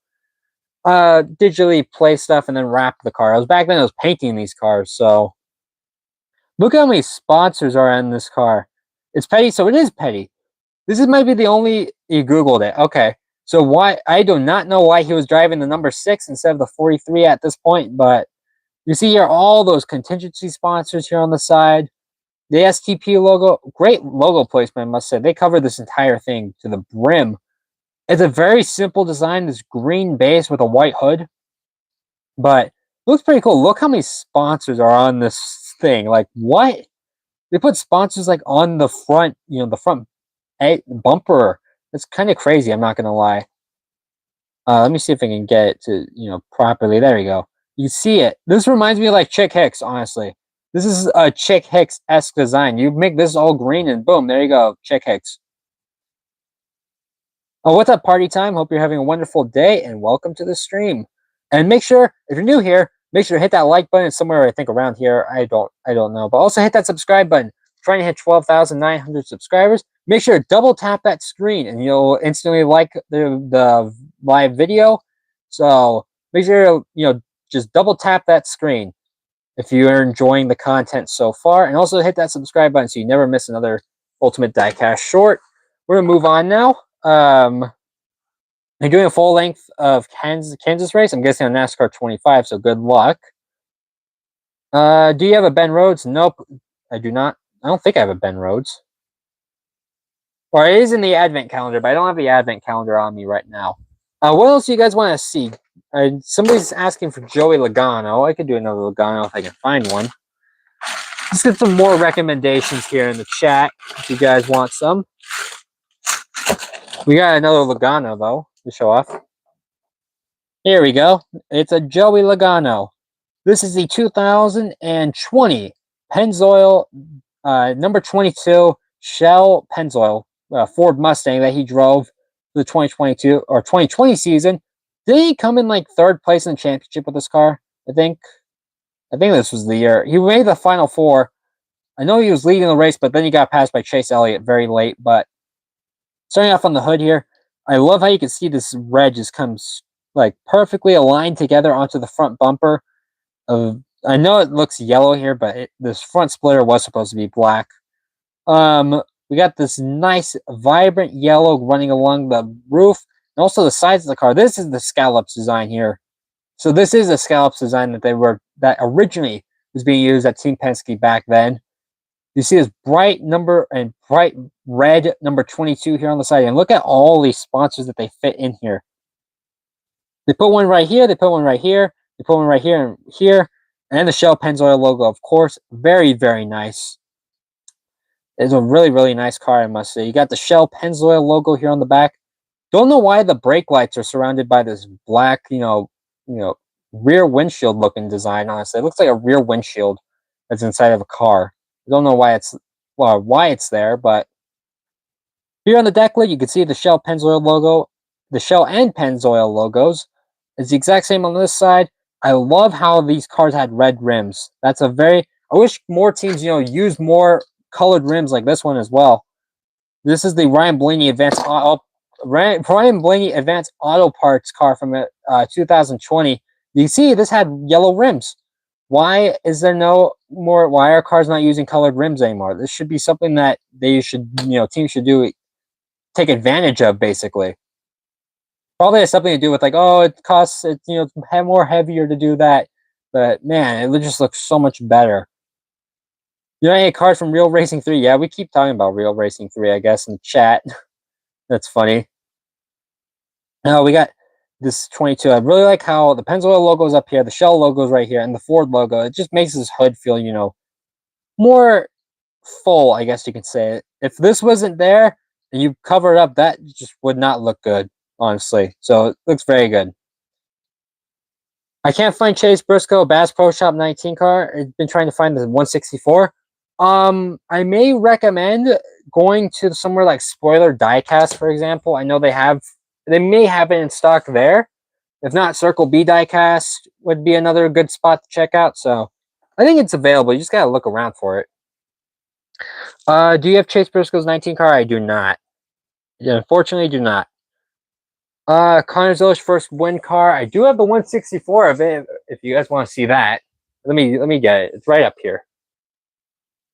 digitally play stuff and then wrap the car. I was back then I was painting these cars, so look how many sponsors are in this car. It's Petty, so it is Petty. This might be the only you Googled it. Okay. So why I do not know why he was driving the number 6 instead of the 43 at this point, but you see here all those contingency sponsors here on the side. The STP logo, great logo placement, I must say. They covered this entire thing to the brim. It's a very simple design, this green base with a white hood, but it looks pretty cool. Look how many sponsors are on this thing. Like, what? They put sponsors like on the front, the front bumper. It's kind of crazy, I'm not gonna lie. Let me see if I can get it to properly. There we go. You see it. This reminds me of like Chick Hicks, honestly. This is a Chick Hicks-esque design. You make this all green and boom, there you go, Chick Hicks. Oh, what's up, party time? Hope you're having a wonderful day and welcome to the stream. And make sure, if you're new here, make sure to hit that like button. It's somewhere I think around here. I don't know, but also hit that subscribe button. Trying to hit 12,900 subscribers. Make sure to double tap that screen and you'll instantly like the live video. So make sure to just double tap that screen if you are enjoying the content so far, and also hit that subscribe button so you never miss another Ultimate Diecast short. We're gonna move on now. You're doing a full length of Kansas race. I'm guessing on NASCAR 25. So good luck. Do you have a Ben Rhodes? Nope, I do not. I don't think I have a Ben Rhodes. Or it is in the advent calendar, but I don't have the advent calendar on me right now. What else do you guys want to see? Somebody's asking for Joey Logano. I could do another Logano if I can find one. Let's get some more recommendations here in the chat if you guys want some. We got another Logano, though, to show off. Here we go. It's a Joey Logano. This is the 2020 Pennzoil number 22 Shell Pennzoil Ford Mustang that he drove for the 2022 or 2020 season. Did he come in like third place in the championship with this car? I think this was the year. He made the final four. I know he was leading the race, but then he got passed by Chase Elliott very late. But starting off on the hood here, I love how you can see this red just comes like perfectly aligned together onto the front bumper. I know it looks yellow here, but this front splitter was supposed to be black. We got this nice vibrant yellow running along the roof and also the sides of the car. This is the scallops design here. So this is a scallops design that originally was being used at Team Penske back then. You see this bright red number 22 here on the side, and look at all these sponsors that they fit in here. They put one right here, they put one right here, they put one right here and here, and the Shell Pennzoil logo, of course. Very, very nice. It's a really, really nice car, I must say. You got the Shell Pennzoil logo here on the back. Don't know why the brake lights are surrounded by this black, rear windshield looking design, honestly. It looks like a rear windshield that's inside of a car. I don't know why it's there, but here on the deck lid, you can see the Shell Pennzoil logo, the Shell and Pennzoil logos. It's the exact same on this side. I love how these cars had red rims. I wish more teams, use more colored rims like this one as well. This is the Ryan Blaney Advanced Auto Parts car from 2020. You see, this had yellow rims. Why are cars not using colored rims anymore? This should be something that teams should take advantage of, basically. Probably has something to do with like, oh, it costs it, it's more heavier to do that. But man, it just looks so much better. Any cars from Real Racing 3? Yeah, we keep talking about Real Racing 3, I guess, in the chat. That's funny. Now we got this 22. I really like how the Pennzoil logo is up here, the Shell logo is right here, and the Ford logo. It just makes this hood feel, more full, I guess you could say. If this wasn't there and you cover it up, that just would not look good, honestly. So it looks very good. I can't find Chase Briscoe Bass Pro Shop 19 car. I've been trying to find the 164. I may recommend going to somewhere like Spoiler Diecast, for example. I know they may have it in stock there. If not, Circle B Diecast would be another good spot to check out. So I think it's available. You just gotta look around for it. Do you have Chase Briscoe's 19 car? I do not. Yeah, unfortunately, do not. Connor Zill's first win car. I do have the 164 of it. If you guys want to see that, let me get it. It's right up here.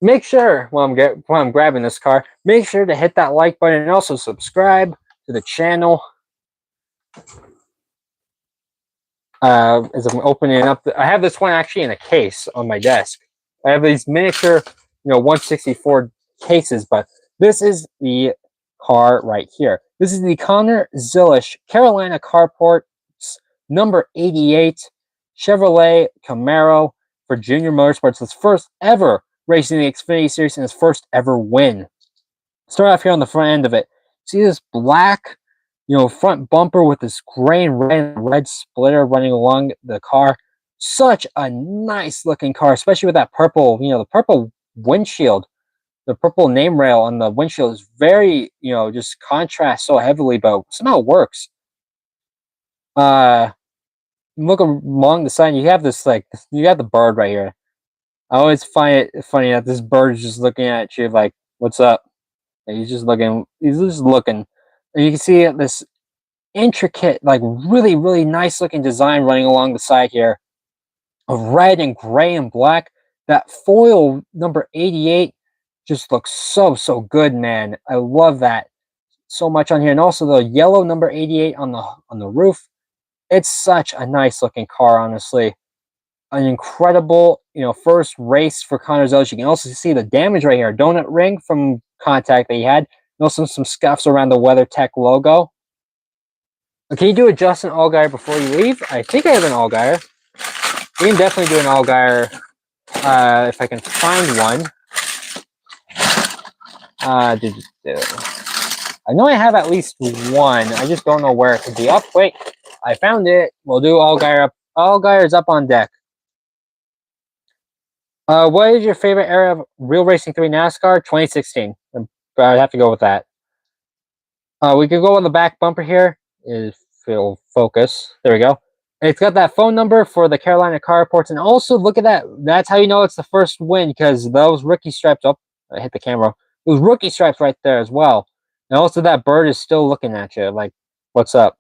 Make sure while I'm grabbing this car, make sure to hit that like button and also subscribe to the channel. As I'm opening up, I have this one actually in a case on my desk. I have these miniature, 164 cases, but this is the car right here. This is the Connor Zilish Carolina Carports number 88 Chevrolet Camaro for Junior Motorsports. His first ever racing the Xfinity Series and his first ever win. Start off here on the front end of it. See this black, front bumper with this gray and red splitter running along the car. Such a nice looking car, especially with that purple, the purple windshield. The purple name rail on the windshield is very, just contrasts so heavily, but somehow it works. Look along the side, you have this, you got the bird right here. I always find it funny that this bird is just looking at you like, what's up? And he's just looking. And you can see this intricate, like really, really nice looking design running along the side here of red and gray and black. That foil number 88 just looks so, so good, man. I love that so much on here. And also the yellow number 88 on the roof. It's such a nice looking car, honestly. An incredible, first race for Connor Zilish. You can also see the damage right here. Donut ring from contact that he had. And also some scuffs around the WeatherTech logo. Can you do a Justin Allgaier before you leave? I think I have an Allgaier. We can definitely do an Allgaier if I can find one. I know I have at least one. I just don't know where it could be. Oh, wait. I found it. We'll do Allgaier up. Allgaier's up on deck. What is your favorite era of Real Racing 3 NASCAR? 2016. I'd have to go with that. We could go on the back bumper here. If it'll focus. There we go. It's got that phone number for the Carolina Carports. And also, look at that. That's how you know it's the first win, because those rookie stripes... Oh, I hit the camera. Those rookie stripes right there as well. And also, that bird is still looking at you. Like, what's up?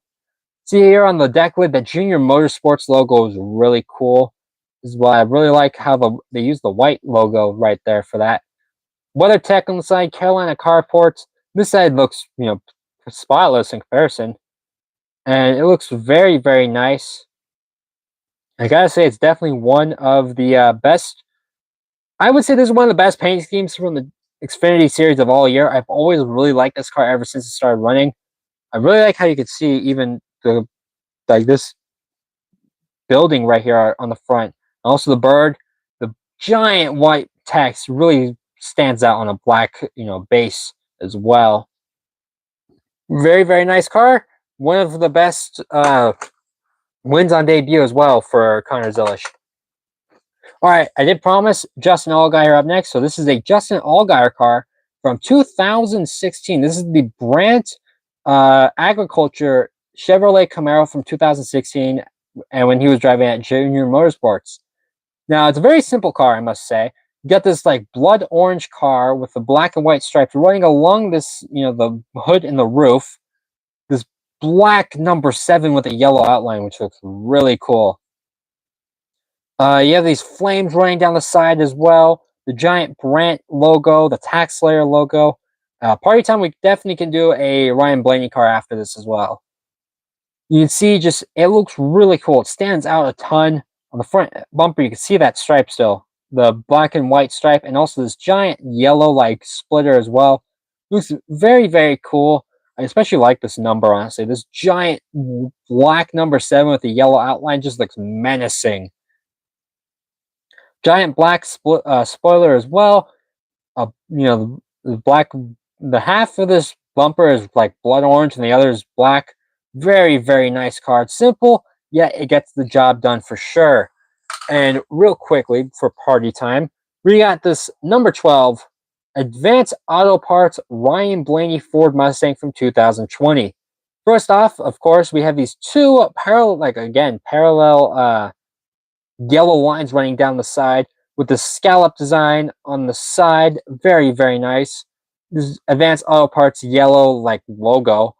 See here on the deck lid, the Junior Motorsports logo is really cool. This is why I really like how they use the white logo right there for that. WeatherTech on the side, Carolina Carports. This side looks, spotless in comparison. And it looks very, very nice. I gotta say, it's definitely one of the best. I would say this is one of the best paint schemes from the Xfinity series of all year. I've always really liked this car ever since it started running. I really like how you could see even this building right here on the front. Also the bird, the giant white text really stands out on a black, base as well. Very, very nice car. One of the best wins on debut as well for Connor Zilish. All right, I did promise Justin Allgaier up next. So this is a Justin Allgaier car from 2016. This is the Brandt Agriculture Chevrolet Camaro from 2016, and when he was driving at Junior Motorsports. Now, it's a very simple car, I must say. You got this like blood orange car with the black and white stripes running along this, the hood and the roof. This black number 7 with a yellow outline, which looks really cool. You have these flames running down the side as well. The giant Brandt logo, the Tax Slayer logo. Party time, we definitely can do a Ryan Blaney car after this as well. You can see just it looks really cool. It stands out a ton. On the front bumper, you can see that stripe still, the black and white stripe, and also this giant yellow like splitter as well. Looks very very cool. I especially like this number, honestly. This giant black number 7 with the yellow outline just looks menacing. Giant black spoiler as well. The black, the half of this bumper is like blood orange and the other is black. Very, very nice card. Simple, yet it gets the job done for sure. And real quickly, for party time, we got this number 12, Advanced Auto Parts Ryan Blaney Ford Mustang from 2020. First off, of course, we have these two parallel, yellow lines running down the side with the scallop design on the side. Very, very nice. This is Advanced Auto Parts yellow like logo,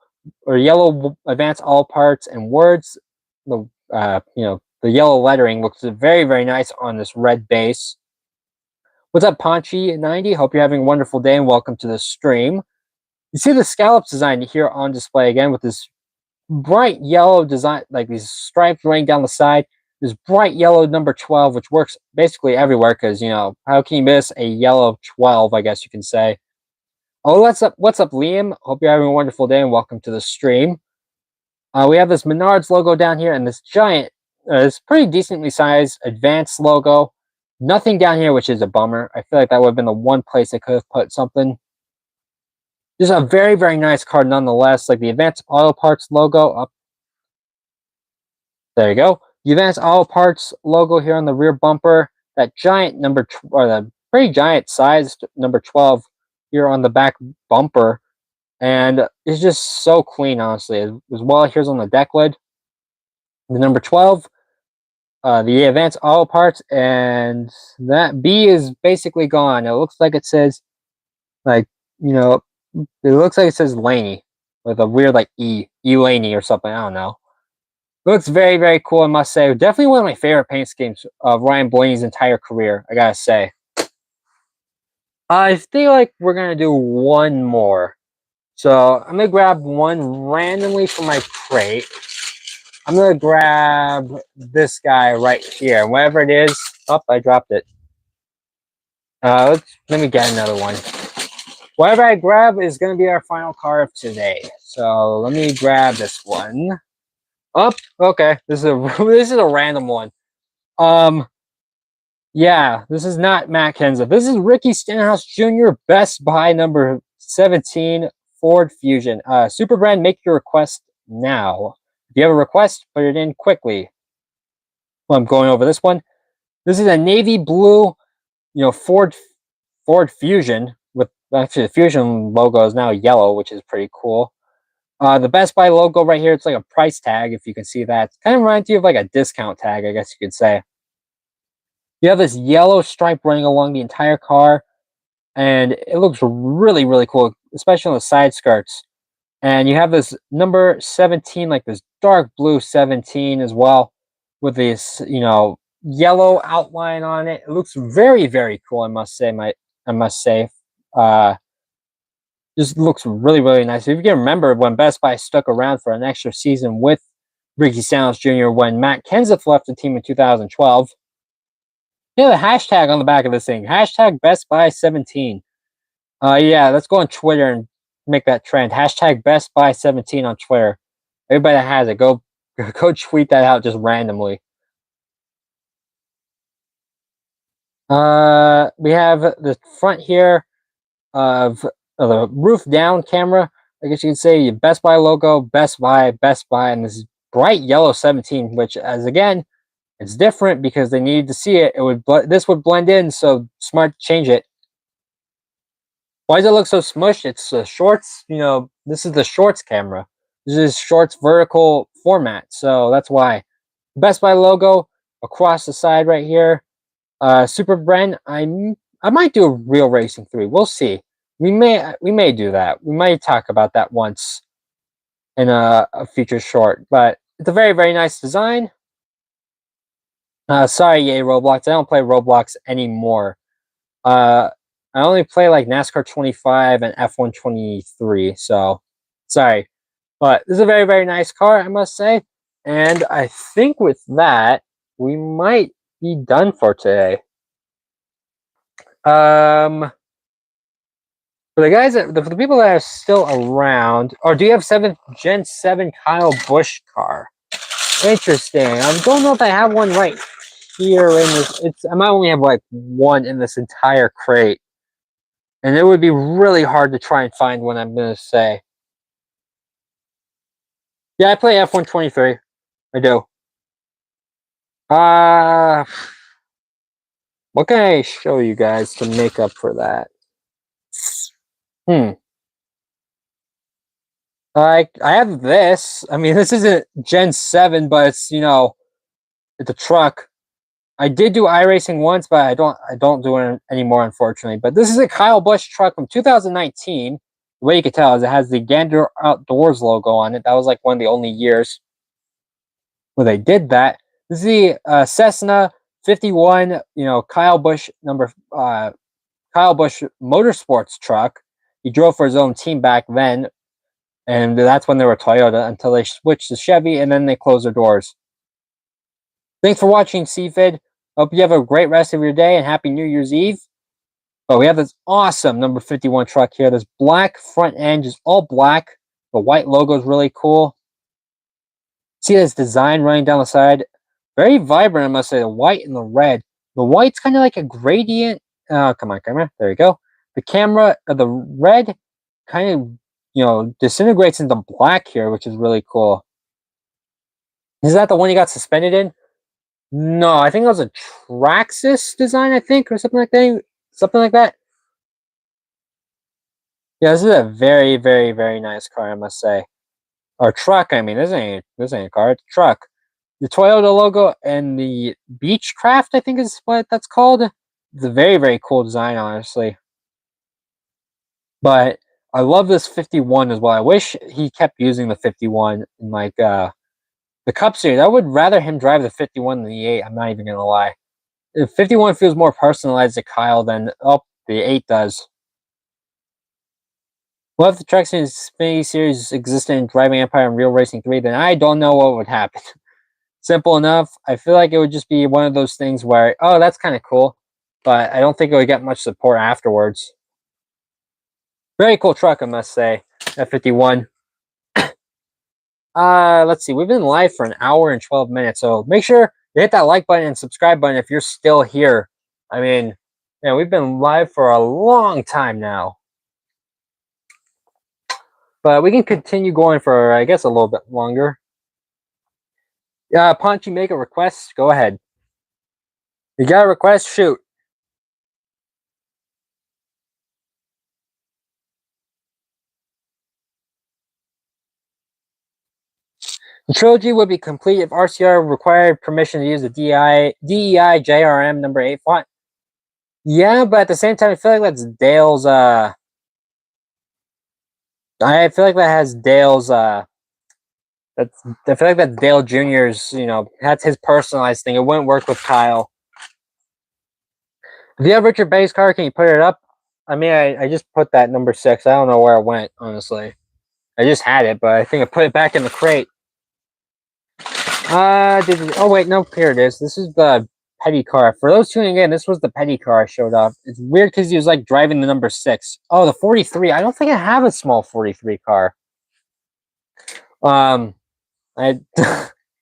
or yellow Advanced Auto Parts and words. The yellow lettering looks very, very nice on this red base. What's up, Paunchy90? Hope you're having a wonderful day and welcome to the stream. You see the scallops design here on display again with this bright yellow design, like these stripes running down the side. This bright yellow number 12, which works basically everywhere because, how can you miss a yellow 12, I guess you can say. Oh, what's up, Liam? Hope you're having a wonderful day and welcome to the stream. We have this Menards logo down here and this giant, this pretty decently sized Advanced logo. Nothing down here, which is a bummer. I feel like that would have been the one place they could have put something. Just a very, very nice card nonetheless. Like the Advanced Auto Parts logo up. There you go. The Advanced Auto Parts logo here on the rear bumper. That giant or the pretty giant sized number 12 here on the back bumper. And it's just so clean, honestly. As well, here's on the deck lid. The number 12. The Advanced Auto Parts, and that B is basically gone. It looks like it says, it looks like it says Laney with a weird E Laney or something. I don't know. It looks very, very cool, I must say. Definitely one of my favorite paint schemes of Ryan Blaney's entire career, I gotta say. I feel like we're gonna do one more. So I'm gonna grab one randomly from my crate. I'm going to grab this guy right here. Whatever it is. Oh, I dropped it. Let me get another one. Whatever I grab is going to be our final card of today. So let me grab this one. Oh, okay. This is a random one. Yeah, this is not Matt Kenseth. This is Ricky Stenhouse Jr. Best Buy number 17 Ford Fusion. Super Brand, make your request now. If you have a request, put it in quickly. Well, I'm going over this one. This is a navy blue, Ford Fusion with actually the Fusion logo is now yellow, which is pretty cool. The Best Buy logo right here, it's like a price tag, if you can see that. It kind of reminds you of like a discount tag, I guess you could say. You have this yellow stripe running along the entire car, and it looks really, really cool, especially on the side skirts. And you have this number 17, like this dark blue 17 as well, with this, yellow outline on it. It looks very, very cool, I must say. Just looks really, really nice. If you can remember when Best Buy stuck around for an extra season with Ricky Stenhouse Jr. when Matt Kenseth left the team in 2012. Yeah, the hashtag on the back of this thing. Hashtag Best Buy 17. Yeah, let's go on Twitter and make that trend. Hashtag Best Buy 17 on Twitter. Everybody that has it, go tweet that out just randomly. We have the front here of the roof down camera. I guess you could say Best Buy logo, Best Buy, and this bright yellow 17, which, as again, it's different because they needed to see it. This would blend in, so smart to change it. Why does it look so smushed? It's the shorts. This is the shorts camera. This is shorts vertical format, so that's why. Best Buy logo across the side right here. Super Brand. I might do a real racing 3. We'll see. We may do that. We might talk about that once in a future short. But it's a very, very nice design. Sorry, yay Roblox. I don't play Roblox anymore. I only play like NASCAR 25 and F1 23, so sorry. But this is a very, very nice car, I must say. And I think with that, we might be done for today. For the guys that for the people that are still around, or do you have Gen 7 Kyle Busch car? Interesting. I don't know if I have one right here in this. I might only have like one in this entire crate. And it would be really hard to try and find one, I'm gonna say. Yeah, I play F123. I do. What can I show you guys to make up for that? I have this. I mean, this isn't Gen 7, but it's, it's a truck. I did do iRacing once, but I don't do it anymore, unfortunately. But this is a Kyle Busch truck from 2019. The way you can tell is it has the Gander Outdoors logo on it. That was like one of the only years where they did that. This is the Cessna 51, Kyle Busch Kyle Busch Motorsports truck. He drove for his own team back then, and that's when they were Toyota until they switched to Chevy, and then they closed their doors. Thanks for watching, CFID. Hope you have a great rest of your day and happy New Year's Eve. But we have this awesome number 51 truck here. This black front end, just all black. The white logo is really cool. See this design running down the side? Very vibrant, I must say. The white and the red. The white's kind of like a gradient. Come on, camera. There you go. The red kind of, disintegrates into black here, which is really cool. Is that the one you got suspended in? No, I think it was a Traxxas design, I think, or something like that. Something like that. Yeah, this is a very, very, very nice car, I must say. Or truck, I mean. This ain't a car, it's a truck. The Toyota logo and the Beechcraft, I think is what that's called. It's a very, very cool design, honestly. But I love this 51 as well. I wish he kept using the 51 in like the Cup Series. I would rather him drive the 51 than the 8. I'm not even gonna lie. The 51 feels more personalized to Kyle than the 8 does. Well, if the Truck Xfinity Series existed in Driving Empire and Real Racing 3, then I don't know what would happen. Simple enough. I feel like it would just be one of those things where, oh, that's kind of cool, but I don't think it would get much support afterwards. Very cool truck, I must say. F51. Let's see. We've been live for an hour and 12 minutes, so make sure you hit that like button and subscribe button if you're still here. I mean, yeah, we've been live for a long time now. But we can continue going for, I guess, a little bit longer. Punch, you make a request? Go ahead. You got a request? Shoot. The trilogy would be complete if RCR required permission to use the DEI JRM number 8 font. Yeah, but at the same time, I feel like that's Dale's, I feel like that has Dale's, I feel like that's Dale Jr.'s, that's his personalized thing. It wouldn't work with Kyle. If you have Richard Bay's car, can you put it up? I mean, I just put that number 6. I don't know where it went, honestly. I just had it, but I think I put it back in the crate. Oh wait, no, here it is. This is the petty car. For those tuning in, this was the petty car I showed off. It's weird because he was like driving the number 6. Oh, the 43. I don't think I have a small 43 car.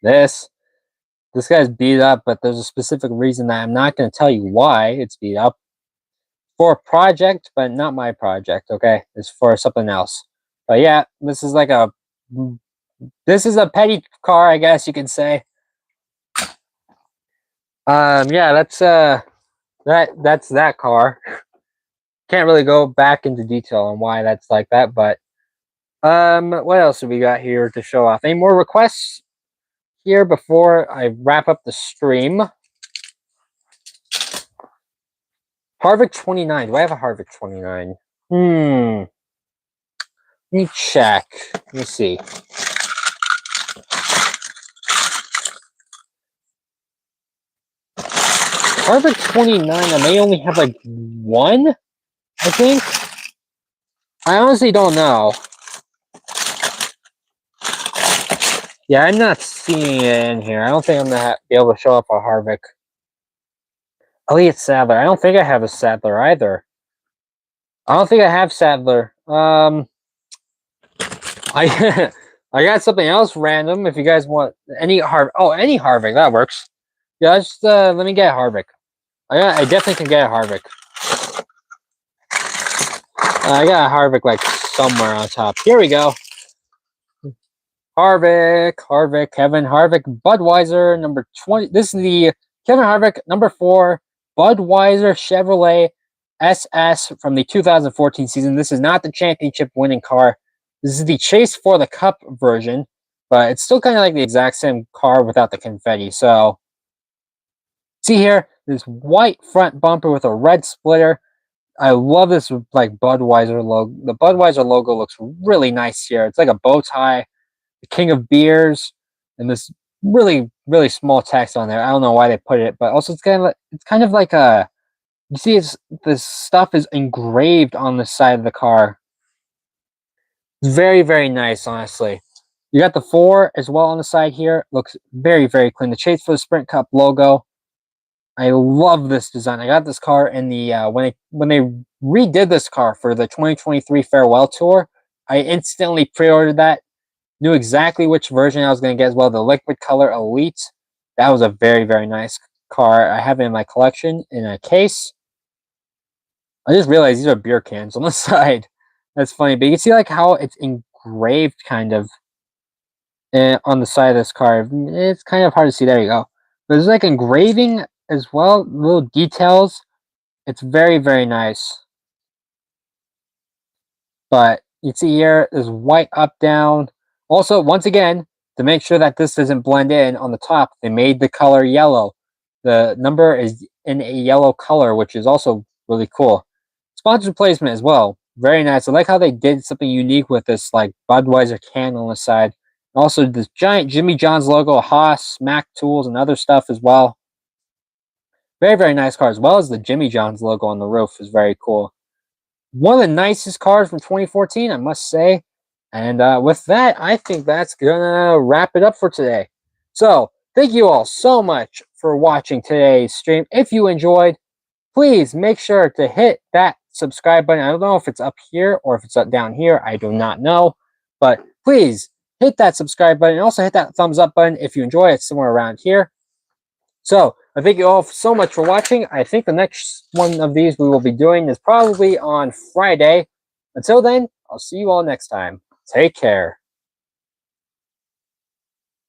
This guy's beat up, but there's a specific reason that I'm not going to tell you why it's beat up. For a project, but not my project, okay? It's for something else. But yeah, this is a petty car, I guess you could say. Yeah, that's that car. Can't really go back into detail on why that's like that, but what else have we got here to show off? Any more requests here before I wrap up the stream? Harvick 29. Do I have a Harvick 29? Let me check. Let me see. Harvick 29, I may only have like one, I think. I honestly don't know. Yeah, I'm not seeing it in here. I don't think I'm gonna be able to show up a Harvick. Elliott Sadler. I don't think I have a Sadler either. I don't think I have Sadler. I I got something else random. If you guys want any any Harvick that works. Yeah, just let me get Harvick. I definitely can get a Harvick. I got a Harvick like somewhere on top. Here we go. Harvick, Kevin Harvick, Budweiser, number 20. This is the Kevin Harvick, number 4, Budweiser Chevrolet SS from the 2014 season. This is not the championship winning car. This is the Chase for the Cup version, but it's still kind of like the exact same car without the confetti. So, see here, this white front bumper with a red splitter. I love this like Budweiser logo. The Budweiser logo looks really nice here. It's like a bow tie, the king of beers, and this really small text on there. I don't know why they put it, but also it's kind of like a, you see this stuff is engraved on the side of the car. It's very nice, honestly. You got the 4 as well on the side here. Looks very clean. The Chase for the Sprint Cup logo. I love this design. I got this car in the when they redid this car for the 2023 farewell tour. I instantly pre-ordered that. Knew exactly which version I was going to get as well. The liquid color Elite. That was a very nice car. I have it in my collection in a case. I just realized these are beer cans on the side. That's funny, but you can see like how it's engraved kind of on the side of this car. It's kind of hard to see. There you go. There's like engraving as well, little details. It's very nice. But you see here is white up, down. Also, once again, to make sure that this doesn't blend in on the top, they made the color yellow. The number is in a yellow color, which is also really cool. Sponsored placement as well. Very nice. I like how they did something unique with this like Budweiser can on the side. Also, this giant Jimmy John's logo, Haas, Mac Tools, and other stuff as well. Very nice car, as well as the Jimmy John's logo on the roof is very cool. One of the nicest cars from 2014, I must say. And with that, I think that's gonna wrap it up for today. So, thank you all so much for watching today's stream. If you enjoyed, please make sure to hit that subscribe button. I don't know if it's up here or if it's up down here. I do not know. But please hit that subscribe button and also hit that thumbs up button if you enjoy it, somewhere around here. So, I thank you all so much for watching. I think the next one of these we will be doing is probably on Friday. Until then, I'll see you all next time. Take care.